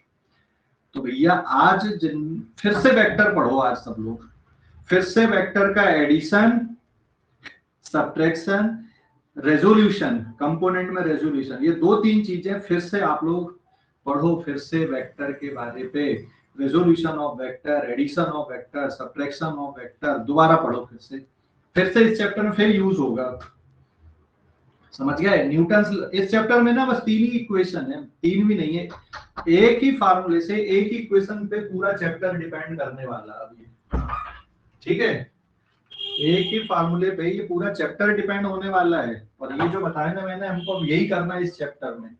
तो भैया आज फिर से वेक्टर पढ़ो आज सब लोग। फिर से वेक्टर का एडिशन, सब्ट्रैक्शन, रेजोल्यूशन, कंपोनेंट में रेजोल्यूशन, ये 2-3 चीजें फिर से आप लोग पढ़ो। फिर से वेक्टर के बारे पे, resolution of vector, addition of vector, subtraction of vector, दोबारा पढ़ो फिर से इस चैप्टर में फिर यूज होगा। समझ गए? न्यूटन, इस चैप्टर में ना बस 3 ही इक्वेशन है, 3 भी नहीं है, एक ही फार्मूले से एक ही इक्वेशन पे पूरा चैप्टर डिपेंड करने वाला अभी, ठीक है? एक ही फार्मूले पे ये पूरा चैप्टर डिपेंड होने वाला है। और ये जो बताया ना मैंने, हमको अब यही करना है इस चैप्टर में।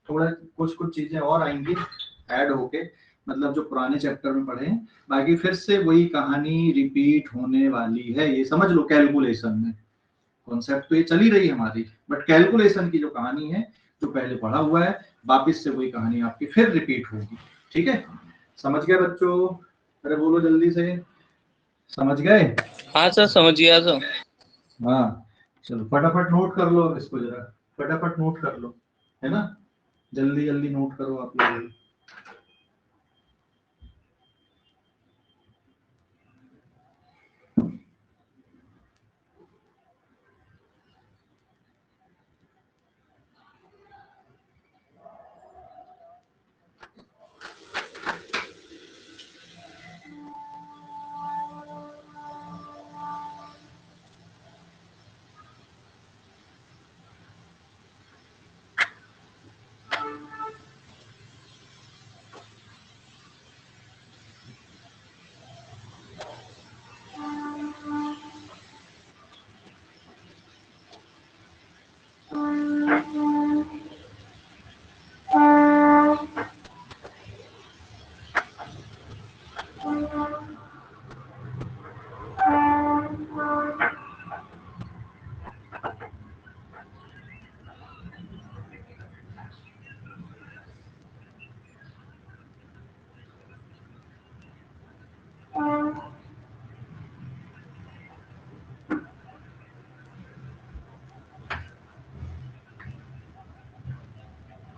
थोड़ा कुछ कुछ चीजें और आएंगी ऐड होके, मतलब जो पुराने चैप्टर में पढ़े हैं, बाकी फिर से वही कहानी रिपीट होने वाली है। ये समझ लो, कैलकुलेशन में कॉन्सेप्ट तो ये चली रही है हमारी, बट कैलकुलेशन की जो कहानी है, जो पहले पढ़ा हुआ है, वापिस से वही कहानी आपकी फिर रिपीट होगी। ठीक है? समझ गए बच्चों? अरे बोलो जल्दी से, समझ गए? हाँ सर, समझ गया सर। हाँ, चलो फटाफट नोट कर लो इसको, जरा फटाफट नोट कर लो, है ना? जल्दी जल्दी नोट करो आप लोग।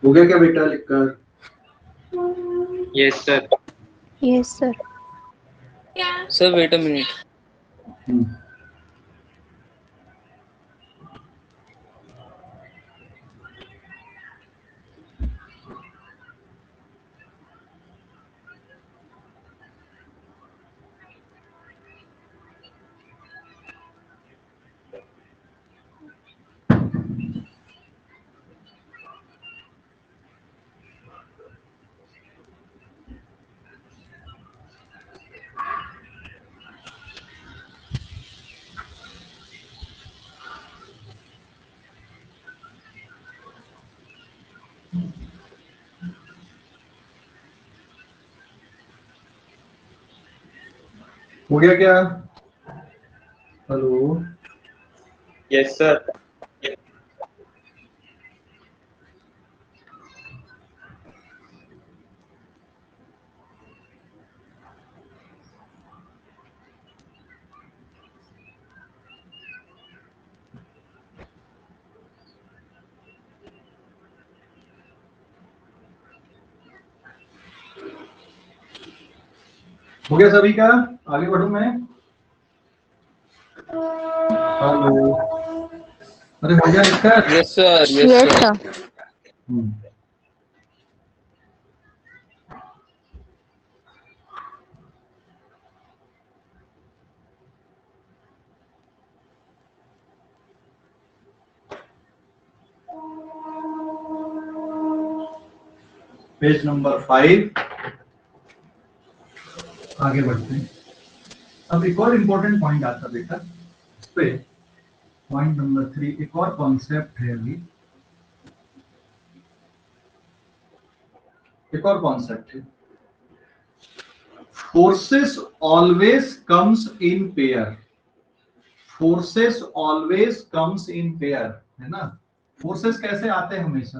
हो गया क्या बेटा लिखकर? Yes, sir. Yes, sir. Sir, wait a minute. हो गया क्या? Hello, Yes, sir. हो गया सभी का? आगे बढ़ूं मैं? हेलो, अरे हो गया लिखकर? Yes, sir. Yes, Yes, sir. sir. Page number 5, आगे बढ़ते हैं। अब एक और इम्पोर्टेंट पॉइंट आता बेटा इस पे, पॉइंट नंबर 3, एक और कॉन्सेप्ट है अभी, एक और कॉन्सेप्ट है। Forces always comes in pair, forces always comes in pair, है ना? फोर्सेस कैसे आते हैं हमेशा?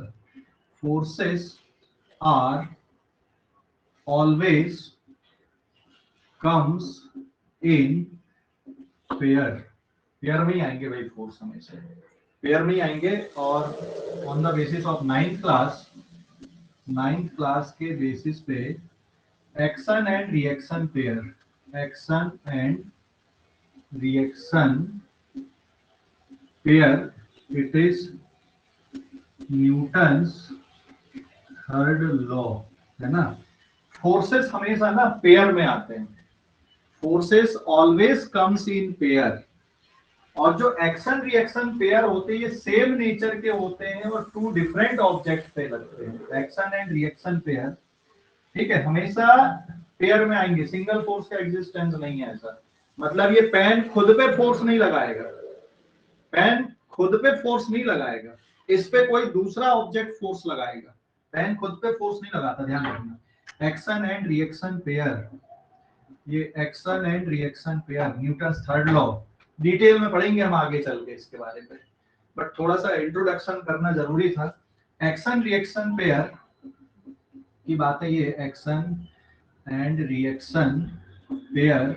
Forces are always comes in pair, pair में ही आएंगे भाई, फोर्स हमेशा पेयर में ही आएंगे। और on the basis of ninth class के बेसिस पे action and reaction pair, action and reaction pair, it is Newton's third law, है ना? फोर्सेस हमेशा ना पेयर में आते हैं, forces always comes in pair. और जो एक्शन रिएक्शन पेयर होते हैं ये सेम नेचर के होते हैं और टू डिफरेंट ऑब्जेक्ट पे लगते हैं, एक्शन एंड रिएक्शन पेयर, ठीक है? हमेशा पेयर में आएंगे, सिंगल फोर्स का एग्जिस्टेंस नहीं है ऐसा। मतलब ये पेन खुद पे फोर्स नहीं लगाएगा, पेन खुद पे फोर्स नहीं लगाएगा, इस पे कोई दूसरा ऑब्जेक्ट फोर्स लगाएगा, पेन खुद पे फोर्स नहीं लगाता, ध्यान रखना। एक्शन एंड रिएक्शन पेयर, ये action and reaction pair Newton's third law, detail में पढ़ेंगे हम आगे चल के इसके बारे में, बट थोड़ा सा इंट्रोडक्शन करना जरूरी था। एक्शन रिएक्शन पेयर की बात है ये, action and reaction pair,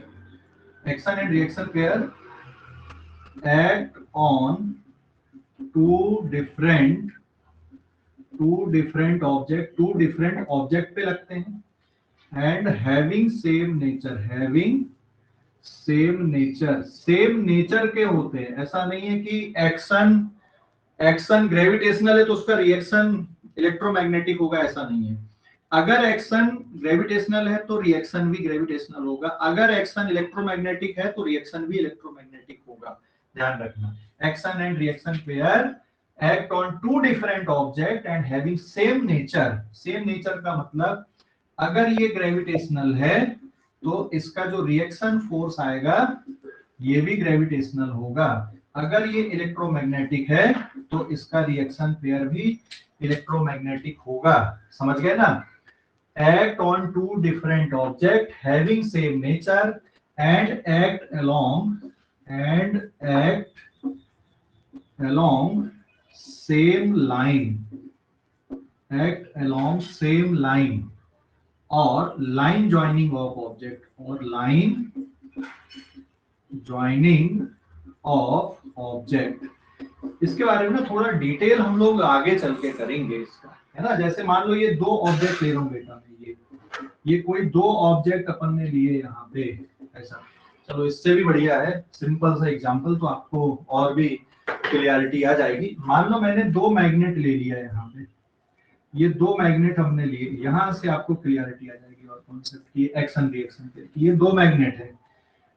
action and reaction pair act on two different object पे लगते हैं, एंड हैविंग सेम नेचर के होते हैं। ऐसा नहीं है कि एक्शन ग्रेविटेशनल है तो उसका रिएक्शन इलेक्ट्रोमैग्नेटिक होगा, ऐसा नहीं है। अगर एक्शन ग्रेविटेशनल है तो रिएक्शन भी ग्रेविटेशनल होगा, अगर एक्शन इलेक्ट्रोमैग्नेटिक है तो रिएक्शन भी इलेक्ट्रोमैग्नेटिक होगा, ध्यान रखना। Action and reaction pair act on two different object and having same nature, same nature का मतलब अगर ये ग्रेविटेशनल है तो इसका जो रिएक्शन फोर्स आएगा ये भी ग्रेविटेशनल होगा, अगर ये इलेक्ट्रोमैग्नेटिक है तो इसका रिएक्शन पेयर भी इलेक्ट्रोमैग्नेटिक होगा, समझ गए ना? Act on two different object having same nature and act along same line or line joining of object, or line joining of object। इसके बारे में ना थोड़ा डिटेल हम लोग आगे चल के करेंगे इसका, है ना। जैसे मान लो ये दो ऑब्जेक्ट ले रहा हूँ बेटा मैं, ये कोई दो ऑब्जेक्ट अपन ने लिए यहाँ पे ऐसा। चलो इससे भी बढ़िया है सिंपल सा एग्जांपल, तो आपको और भी क्लियरिटी आ जाएगी। मान लो मैंने दो मैग्नेट ले लिया यहाँ पे, ये दो मैग्नेट हमने लिए, यहाँ से आपको क्लियरिटी आ जाएगी और कॉन्सेप्ट की एक्शन रिएक्शन के। ये दो मैग्नेट है,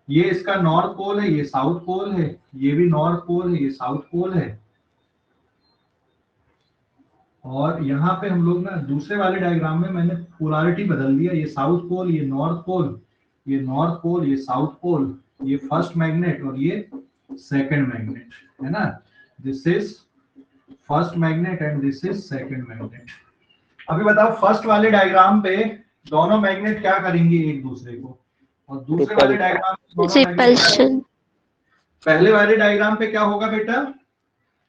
ये इसका नॉर्थ पोल है, ये साउथ पोल है, ये भी नॉर्थ पोल है, ये साउथ पोल है। और यहाँ पे हम लोग ना दूसरे वाले डायग्राम में मैंने पोलैरिटी बदल दिया, ये साउथ पोल, ये नॉर्थ पोल, ये नॉर्थ पोल, ये साउथ पोल, ये फर्स्ट मैग्नेट और ये सेकंड मैग्नेट, है ना। This is first magnet and this is second magnet. अभी बताओ फर्स्ट वाले डायग्राम पे दोनों मैग्नेट क्या करेंगे एक दूसरे को, और दूसरे वाले डायग्राम में दोनों मैग्नेट Repulsion. पहले वाले डायग्राम पे क्या होगा बेटा,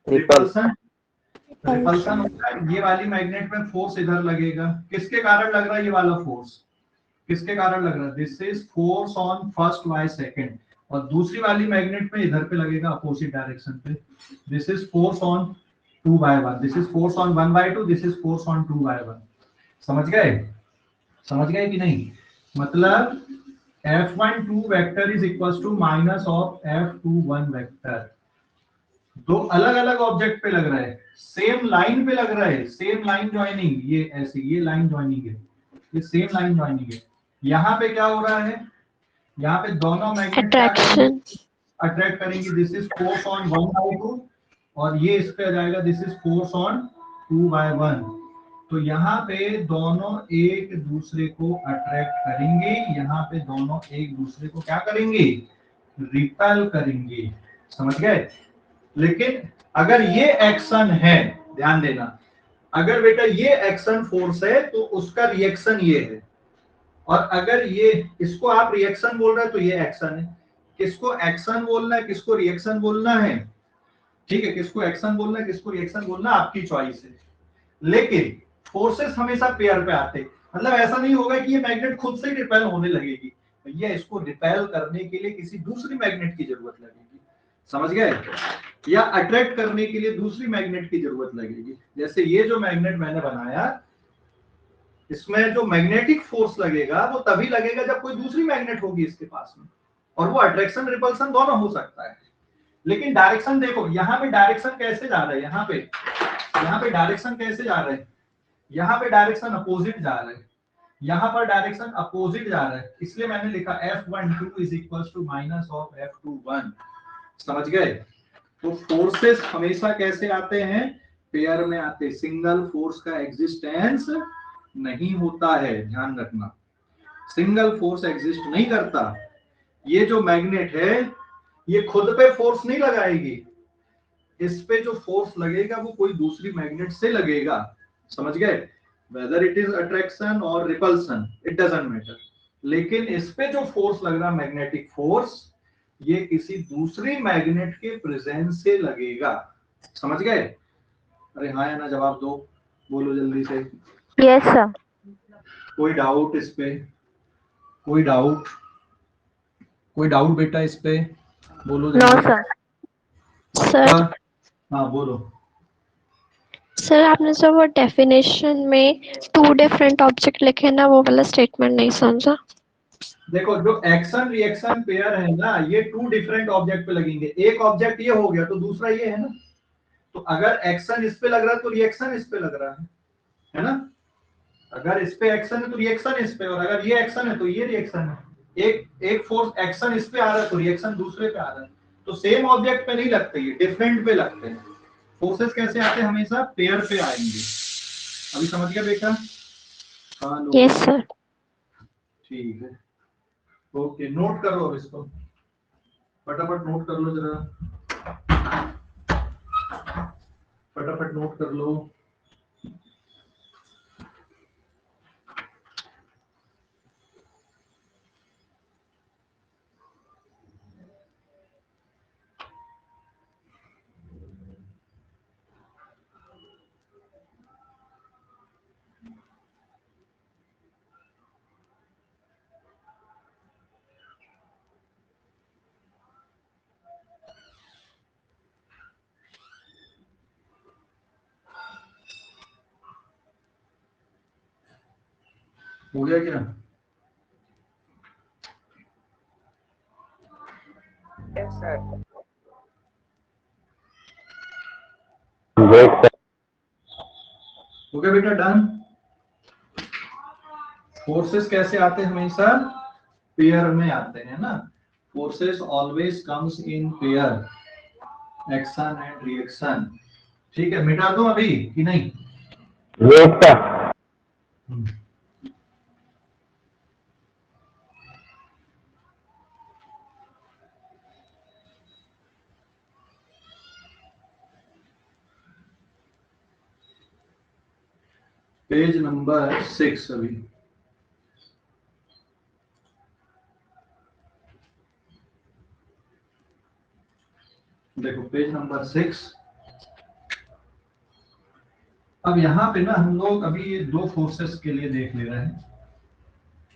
रिपल्सन। रिपल्सन होता है, ये वाली मैग्नेट में फोर्स इधर लगेगा, किसके कारण लग रहा है ये वाला फोर्स, किसके कारण लग रहा है, this is force on first by second. और दूसरी वाली मैग्नेट में इधर पे लगेगा अपोजिट डायरेक्शन पे, this is force on 2/1, this is force on 1/2, this is force on 2/1। समझ गए, समझ गए कि नहीं। मतलब F12 vector is equals to minus of F21 vector. दो अलग अलग ऑब्जेक्ट पे लग रहा है, सेम लाइन पे लग रहा है, सेम लाइन ज्वाइनिंग, ये ऐसे ये लाइन ज्वाइनिंग है, ये सेम लाइन ज्वाइनिंग है। यहाँ पे क्या हो रहा है, यहाँ पे दोनों मैग्नेट Attraction. अट्रैक्ट करेंगे, दिस इज फोर्स ऑन 1/2 और ये इस पे आ जाएगा, दिस इज फोर्स ऑन 2/1। तो यहाँ पे दोनों एक दूसरे को अट्रैक्ट करेंगे, यहाँ पे दोनों एक दूसरे को क्या करेंगे, रिपेल करेंगे। समझ गए। लेकिन अगर ये एक्शन है, ध्यान देना, अगर बेटा ये एक्शन फोर्स है तो उसका रिएक्शन ये है, और अगर ये इसको आप रिएक्शन बोल रहे हैं तो ये एक्शन है। किसको एक्शन बोलना है, किसको रिएक्शन बोलना है, ठीक है, किसको एक्शन बोलना है, किसको रिएक्शन बोलना है, आपकी चॉइस है। लेकिन फोर्सेस हमेशा पेयर पे आते हैं, मतलब ऐसा नहीं होगा कि ये मैग्नेट खुद से ही रिपेल होने लगेगी, भैया इसको रिपेल करने के लिए किसी दूसरी मैग्नेट की जरूरत लगेगी। समझ गए, या अट्रैक्ट करने के लिए दूसरी मैग्नेट की जरूरत लगेगी। जैसे ये जो मैग्नेट मैंने बनाया, इसमें जो मैग्नेटिक फोर्स लगेगा वो तभी लगेगा जब कोई दूसरी मैग्नेट होगी इसके पास में, और वो अट्रैक्शन रिपल्सन दोनों हो सकता है। लेकिन डायरेक्शन देखो, यहाँ पे डायरेक्शन कैसे जा रहा है, यहाँ पे डायरेक्शन कैसे जा रहा है, यहाँ पे डायरेक्शन अपोजिट जा रहा है, यहाँ पर डायरेक्शन अपोजिट जा रहा है, इसलिए मैंने लिखा F12 is equal to minus of F21। समझ गए। तो फोर्सेस हमेशा कैसे आते हैं, पेयर में आते, सिंगल फोर्स का एग्जिस्टेंस नहीं होता है, ध्यान रखना, सिंगल फोर्स एग्जिस्ट नहीं करता। ये जो मैग्नेट है ये खुद पे फोर्स नहीं लगाएगी, इस पे जो फोर्स लगेगा वो कोई दूसरी मैग्नेट से लगेगा। समझ गए, वेदर इट इज अट्रैक्शन और रिपल्सन इट डजंट मैटर, लेकिन इस पे जो फोर्स लग रहा मैग्नेटिक फोर्स, ये किसी दूसरी मैग्नेट के प्रेजेंस से लगेगा। समझ गए। अरे हाँ या ना जवाब दो, बोलो जल्दी से। Yes, sir. कोई डाउट इस पे, कोई डाउट, कोई डाउट बेटा इस पे, बोलो No, जल्दी। sir. सर, हाँ बोलो। सर आपने जो वो डेफिनेशन में टू डिफरेंट ऑब्जेक्ट लिखे ना, वो वाला स्टेटमेंट नहीं समझा। देखो जो एक्शन रिएक्शन पेयर है ना, ये टू डिफरेंट ऑब्जेक्ट पे लगेंगे, एक ऑब्जेक्ट ये हो गया तो दूसरा ये है ना। तो अगर एक्शन इस पे लग रहा है तो रिएक्शन इस पे लग रहा है ना। अगर इस पे एक्शन है तो रिएक्शन इस पे, और अगर ये एक्शन है तो ये रिएक्शन है। एक फोर्स एक्शन इस पे आ रहा है तो रिएक्शन दूसरे पे आ रहा है, तो सेम ऑब्जेक्ट पे नहीं लगते, ये डिफरेंट पे लगते हैं। फोर्सेस कैसे आते हैं, हमेशा पेयर पे आएंगे। अभी समझ गया बेटा। हाँ यस सर। ठीक है, ओके, नोट करो अब इसको, फटाफट नोट कर लो जरा, फटाफट नोट कर लो। हो गया क्या? Yes, sir. Wait sir. हो गया बेटा, डन। फोर्सेस कैसे आते हैं? हमेशा पेयर में आते हैं ना। Forces always comes in pair, action and reaction. ठीक है, मिटा दूं अभी कि नहीं? Wait sir. पेज नंबर 6 अभी। देखो पेज नंबर 6। अब यहाँ पे ना हम लोग अभी ये दो फोर्सेस के लिए देख ले रहे हैं,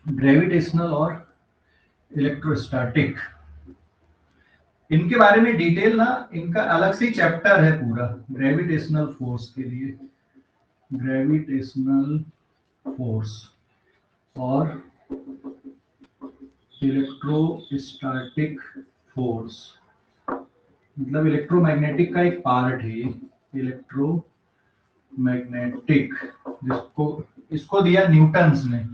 ग्रेविटेशनल और इलेक्ट्रोस्टैटिक। इनके बारे में डिटेल ना, इनका अलग से चैप्टर है पूरा ग्रेविटेशनल फोर्स के लिए, ग्रेविटेशनल फोर्स और इलेक्ट्रोस्टैटिक फोर्स। मतलब इलेक्ट्रोमैग्नेटिक का एक पार्ट है ये, इलेक्ट्रोमैग्नेटिक, जिसको इसको दिया न्यूटन्स ने।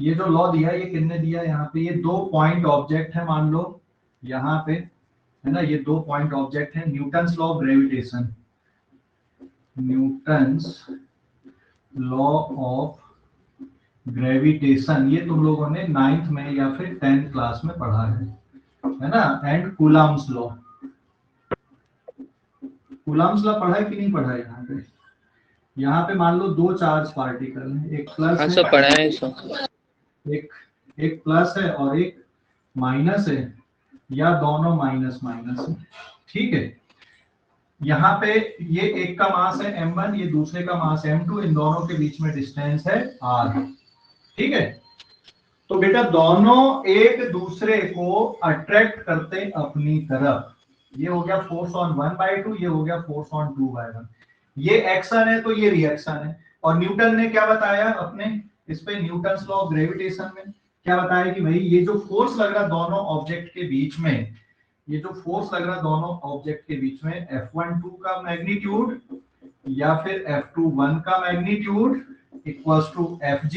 ये जो लॉ दिया ये किसने दिया? यहाँ पे ये दो पॉइंट ऑब्जेक्ट है, मान लो यहाँ पे है ना, ये दो पॉइंट ऑब्जेक्ट है। Newton's law of gravitation, Newton's law of gravitation, ये तुम लोगों ने 9th में या फिर 10th क्लास में पढ़ा है ना। And Coulomb's law, Coulomb's law पढ़ा है कि नहीं पढ़ा है? यहाँ पे मान लो दो चार्ज पार्टिकल है, एक प्लस है, सब पढ़ा है सर। एक प्लस है और एक माइनस है, या दोनों माइनस माइनस है। ठीक है, यहाँ पे ये एक का मास है m1, ये दूसरे का मास m2, इन दोनों के बीच में डिस्टेंस है r। ठीक है, तो बेटा दोनों एक दूसरे को अट्रैक्ट करते अपनी तरफ। ये हो गया फोर्स ऑन 1/2, ये हो गया फोर्स ऑन 2/1। ये एक्शन है तो ये रिएक्शन है। और न्यूटन ने क्या बताया अपने इस पे, न्यूटन्स लॉ ऑफ ग्रेविटेशन में क्या बताया कि भाई ये जो फोर्स लग रहा दोनों ऑब्जेक्ट के बीच में, ये जो फोर्स लग रहा दोनों ऑब्जेक्ट के बीच में, F12 का मैग्नीट्यूड या फिर F21 का मैग्नीट्यूड इक्वल्स टू Fg,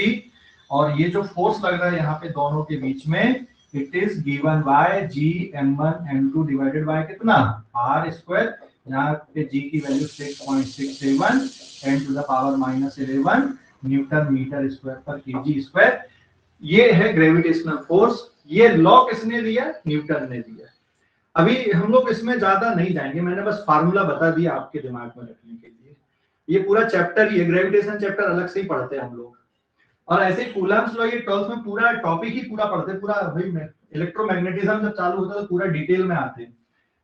और ये जो फोर्स लग रहा है यहाँ पे दोनों के बीच में, it is given by Gm1 m2 divided by कितना, r स्क्वायर। यहाँ पे G की value 6.671 10 to the power -11 newton metre square पर केजी स्क्वायर। ये है ग्रेविटेशनल फोर्स। ये लॉ किसने दिया? न्यूटन ने दिया। अभी हम लोग इसमें ज्यादा नहीं जाएंगे, मैंने बस फार्मूला बता दिया आपके दिमाग में रखने के लिए। ये पूरा चैप्टर ही है, ग्रेविटेशन चैप्टर अलग से ही पढ़ते हैं हम लोग। और ऐसे कूलम्ब्स लॉ ये 12th में पूरा टॉपिक ही पूरा पढ़ते हैं, पूरा भाई में इलेक्ट्रोमैग्नेटिज्म जब चालू होता है तो पूरा डिटेल में आते हैं।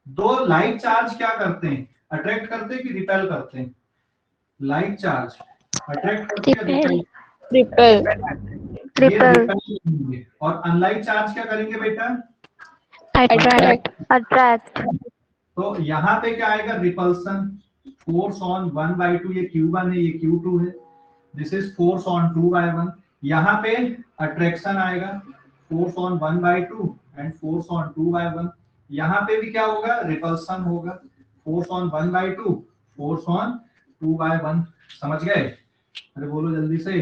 दो लाइट चार्ज क्या करते हैं? अट्रैक्ट करते हैं कि रिपेल करते हैं? लाइट चार्ज अट्रैक्ट करते हैं, रिपेल। और अनलाइट चार्ज क्या करेंगे बेटा? अट्रैक्ट। तो यहाँ पे क्या आएगा? रिपल्सन। फोर्स ऑन 1/2, ये Q1 है, ये Q2 है। This is force on 2/1। यहाँ पे अट्रैक्शन आएगा, force on 1/2 and force on 2/1। यहाँ पे भी क्या होगा? रिपल्सन होगा, फोर्स ऑन 1/2, फोर्स ऑन 2/1। समझ गए? अरे बोलो जल्दी से।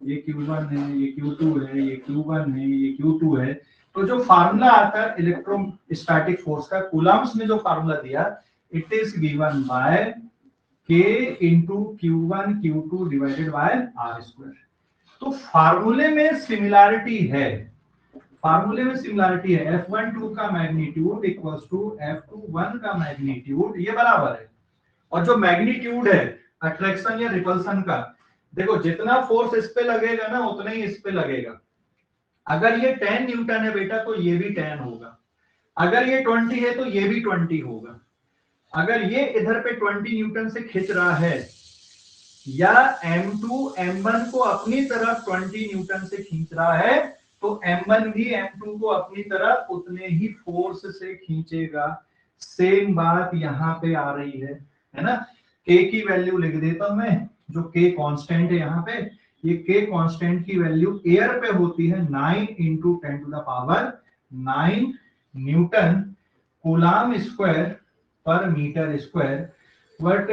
ये Q1 है, ये Q2 है, ये Q1 है, ये Q2 है। तो जो फार्मूला आता है इलेक्ट्रोस्टैटिक फोर्स का, कूलम्ब्स ने जो फार्मूला दिया, it is given bye K into Q1 Q2 divided by R square. तो फार्मूले में सिमिलैरिटी है, फार्मूले में सिमिलैरिटी है। F12 का मैग्नीट्यूड इक्वल्स टू F21 का मैग्नीट्यूड, ये बराबर है। और जो मैग्नीट्यूड है अट्रैक्शन या रिपल्सन का, देखो जितना फोर्स इस पे लगेगा ना उतना ही इस पे लगेगा। अगर ये 10 न्यूटन है बेटा तो ये भी 10 होगा, अगर ये 20 है तो ये भी 20 होगा। अगर ये इधर पे 20 न्यूटन से खींच रहा है, या M2 M1 को अपनी तरफ 20 न्यूटन से खींच रहा है, तो M1 भी M2 को अपनी तरफ उतने ही फोर्स से खींचेगा। सेम बात यहाँ पे आ रही है ना। K की वैल्यू लिख देता हूं मैं, जो K कांस्टेंट है यहाँ पे, ये के कांस्टेंट की वैल्यू एयर पे होती है 9 into 10 to the power 9 newton coulomb square पर metre square. But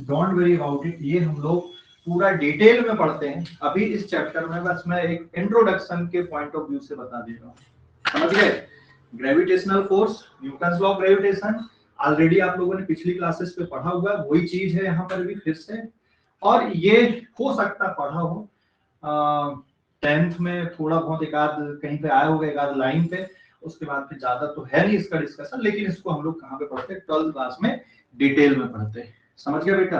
don't worry about it, ये हम लोग पूरा डिटेल में पढ़ते हैं अभी इस चैप्टर में। बस मैं एक इंट्रोडक्शन के पॉइंट ऑफ व्यू से बता दे रहा हूँ, समझ गए। Gravitational force, Newton's law of gravitation already आप लोगों ने पिछली क्लासेस पे पढ़ा हुआ है, वही चीज है यहाँ पर भी फिर से। और ये हो सकता पढ़ा हो 10th में थोड़ा बहुत एक आध कहीं पे आया होगा, एक आध लाइन पे, उसके बाद फिर ज्यादा तो है नहीं इसका डिस्कशन। लेकिन इसको हम लोग कहाँ पे पढ़ते हैं, 12th क्लास में डिटेल में पढ़ते हैं। समझ गया बेटा?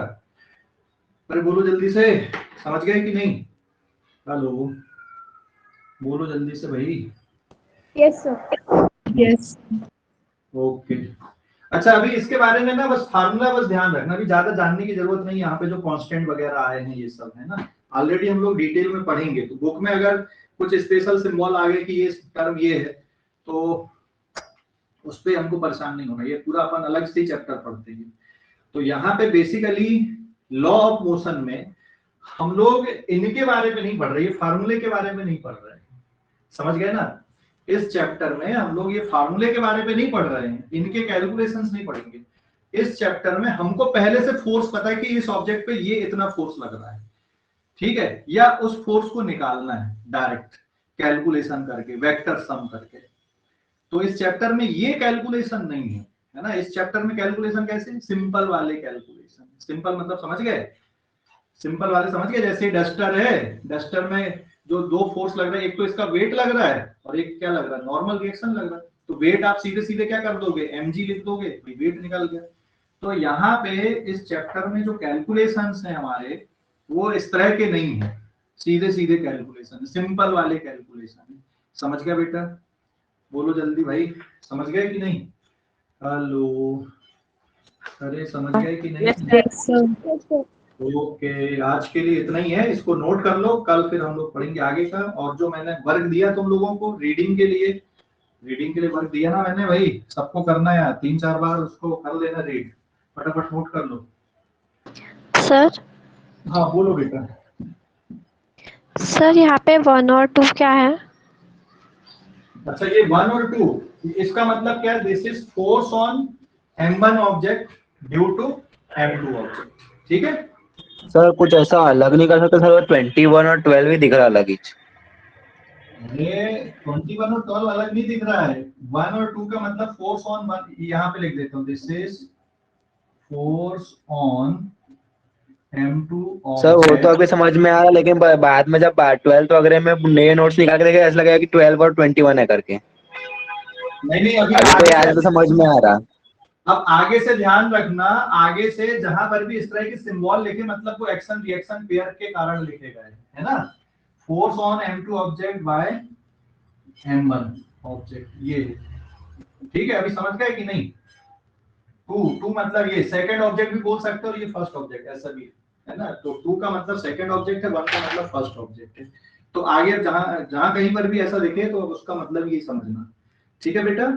अरे बोलो जल्दी से, समझ गए कि नहीं? हेलो, बोलो जल्दी से भाई। Yes, sir. Yes. ओके, अच्छा अभी इसके बारे में ना बस फार्मूला बस ध्यान रखना, अभी ज्यादा जानने की जरूरत नहीं। यहाँ पे जो कांस्टेंट वगैरह आए हैं ये सब है ना, ऑलरेडी हम लोग डिटेल में पढ़ेंगे। तो बुक में अगर कुछ स्पेशल सिंबल आ गए कि ये टर्म ये है तो उस पर हमको परेशान नहीं होना, ये पूरा अपन अलग से चैप्टर पढ़ते हैं। तो यहाँ पे बेसिकली लॉ ऑफ मोशन में हम लोग इनके बारे में नहीं पढ़ रहे, फार्मूले के बारे में नहीं पढ़ रहे, समझ गए ना। इस चैप्टर में हम लोग ये फार्मूले के बारे में नहीं पढ़ रहे हैं, इनके कैलकुलेशंस नहीं पढ़ेंगे। इस चैप्टर में हमको पहले से फोर्स पता है कि इस ऑब्जेक्ट पे ये इतना फोर्स लग रहा है, ठीक है, या उस फोर्स को निकालना है डायरेक्ट कैलकुलेशन करके, वेक्टर सम करके। तो इस चैप्टर में ये कैलकुलेशन नहीं है, है ना। इस चैप्टर में कैलकुलेशन कैसे, सिंपल वाले कैलकुलेशन। सिंपल मतलब समझ गए, सिंपल वाले समझ गए। जैसे डस्टर है, डस्टर में जो दो फोर्स लग रहा है, एक तो इसका वेट लग रहा है और एक क्या लग रहा है, नॉर्मल रिएक्शन लग रहा है। तो वेट आप सीधे सीधे क्या कर दोगे, mg लिख दोगे, वेट निकल गया। तो यहाँ पे इस चैप्टर में जो कैलकुलेशंस हैं हमारे, वो इस तरह के नहीं है, सीधे सीधे कैलकुलेशन, सिंपल वाले कैलकुलेशन। समझ गया बेटा? बोलो जल्दी भाई, समझ गए कि नहीं? हेलो, अरे समझ गए कि नहीं? Yes, sir. ओके, आज के लिए इतना ही है, इसको नोट कर लो, कल फिर हम लोग पढ़ेंगे आगे का। और जो मैंने वर्क दिया तुम लोगों को रीडिंग के लिए वर्क दिया ना मैंने भाई, सबको करना है, 3-4 बार उसको कर लेना रीड, फटाफट नोट कर लो। सर हाँ बोलो बेटा। सर यहाँ पे 1 और 2 क्या है? अच्छा ये 1 और 2, इसका मतलब क्या है, this is force on m1 object due to m2 object, ठीक है। सर कुछ ऐसा अलग नहीं कर सकते सर, 21 और 12 ही दिख रहा अलग ही। ये 21 और 12 अलग नहीं दिख रहा है, 1 और 2 का मतलब फोर्स ऑन 1, यहाँ पे लिख देता हूँ, this is force on m2 sir वो तो ऑब्जेक्ट। अभी समझ में आ रहा, लेकिन बाद में जब 12th वगैरह में नए नोट्स निकाल के देखे ऐसा लगेगा कि 12 और 21 है करके। नहीं अभी तो याद तो समझ में आ रहा। अब आगे से ध्यान रखना, आगे से जहां पर भी इस तरह की सिंबल लिखे मतलब वो एक्शन रिएक्शन पेयर के कारण लिखे गए, है ना। Force on m2 object by m1 object, ये ठीक है, अभी समझ गए कि नहीं? 2 मतलब ये सेकंड ऑब्जेक्ट भी बोल सकते हो और ये फर्स्ट ऑब्जेक्ट, ऐसा भी है ना। तो 2 का मतलब सेकंड ऑब्जेक्ट है, 1 का मतलब फर्स्ट ऑब्जेक्ट है। तो आगे जहां जहां कहीं पर भी ऐसा दिखे तो उसका मतलब ये समझना, ठीक है बेटा।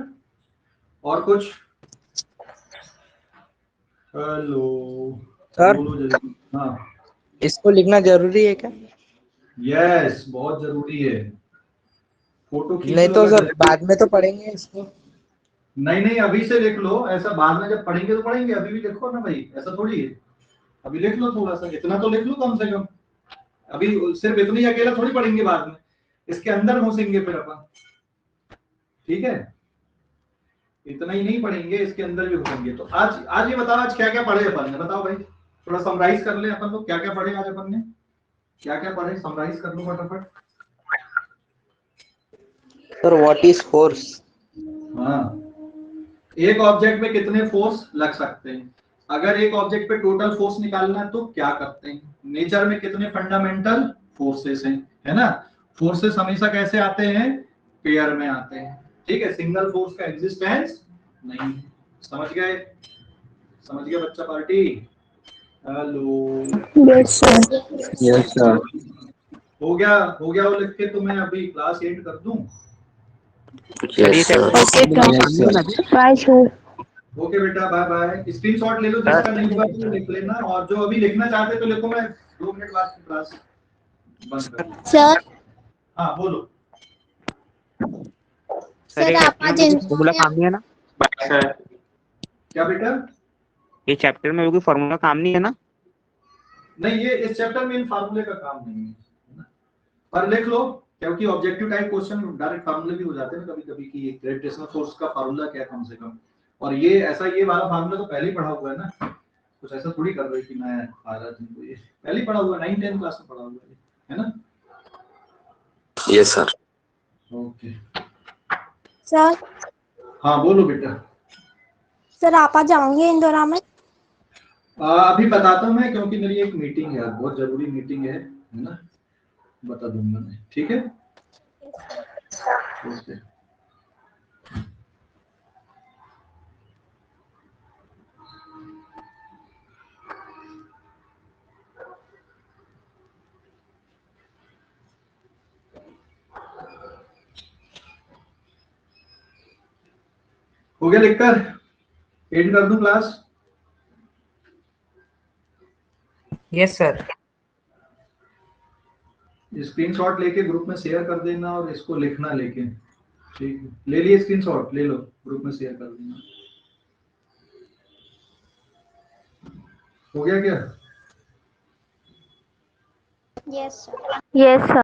और कुछ? हेलो सर बोलो जल्दी। हाँ इसको लिखना जरूरी है क्या? यस, बहुत जरूरी है। फोटो खींच नहीं लो तो अगर सर बाद में तो पढ़ेंगे इसको। नहीं अभी से लिख लो, ऐसा बाद में जब पढ़ेंगे तो पढ़ेंगे, अभी भी लिखो ना भाई, ऐसा थोड़ी है। अभी लिख लो थोड़ा सा, इतना तो लिख लो कम से कम। अभी सिर्फ इतनी अकेला थोड़ी पढ़ेंगे, बाद में इसके अंदर घुसेंगे फिर अपन, ठीक है। इतना ही नहीं पढ़ेंगे, इसके अंदर भी घुसेंगे। तो आज ये बताओ, आज क्या क्या पढ़े अपन ने, बताओ भाई, थोड़ा समराइज कर ले अपन लोग, क्या क्या पढ़े आज अपन ने, क्या क्या पढ़े, समराइज कर लो फटाफट। Sir what is force? हाँ, एक ऑब्जेक्ट में कितने फोर्स लग सकते हैं, अगर एक ऑब्जेक्ट पे टोटल फोर्स निकालना है तो क्या करते हैं, नेचर में कितने फंडामेंटल फोर्सेस हैं, है ना। फोर्सेस हमेशा कैसे आते हैं, पेयर में आते हैं, ठीक है, सिंगल फोर्स का एग्जिस्टेंस नहीं। समझ गए, समझ गए बच्चा party? Hello Yes, sir. Yes sir. हो गया वो लिख के, तो मैं अभी क्लास एंड कर दूं। Yes sir. Okay, bye, sir. Okay बेटा, बाय बाय। स्क्रीनशॉट ले लो, जिसका नहीं हुआ तो लिख लेना, और जो अभी लिखना चाहते तो लिखो, मैं 2 मिनट बाद की क्लास बंद कर। सर हाँ बोलो। सर ये आप चैप्टर आज में कोई फॉर्मूला काम नहीं है ना? क्या बेटा? ये चैप्टर में कोई फॉर्मूला काम नहीं है ना? नहीं, ये इस चैप्टर में इन फार्मूले का काम नहीं है, है ना? पर लिख लो, क्योंकि ऑब्जेक्टिव टाइप क्वेश्चन डायरेक्ट फार्मूले भी हो जाते हैं कभी कभी कि ग्रेविटेशनल फोर्स का फार्मूला क्या है कम से कम। और ये ऐसा, ये वाला फार्मूला तो पहले ही पढ़ा हुआ है ना, कुछ ऐसा थोड़ी कर रहे कि मैं आ रहा तुमको, ये पहले ही पढ़ा हुआ है, 9-10 क्लास में पढ़ा हुआ है ना? Yes sir. ओके। सर हाँ बोलो बेटा। सर आप आज जाओगे इंदौरा में? अभी बताता हूँ मैं, क्योंकि मेरी एक मीटिंग है, बहुत जरूरी मीटिंग है ना? बता दूंगा मैं, ठीक है? ओके। हो गया लिखकर? एंड कर दूं क्लास? Yes, sir. स्क्रीनशॉट लेके ग्रुप में शेयर कर देना और इसको लिखना लेके, ठीक है? ले लिए स्क्रीनशॉट? ले लो, ग्रुप में शेयर कर देना। हो गया क्या? Yes sir. Yes, sir.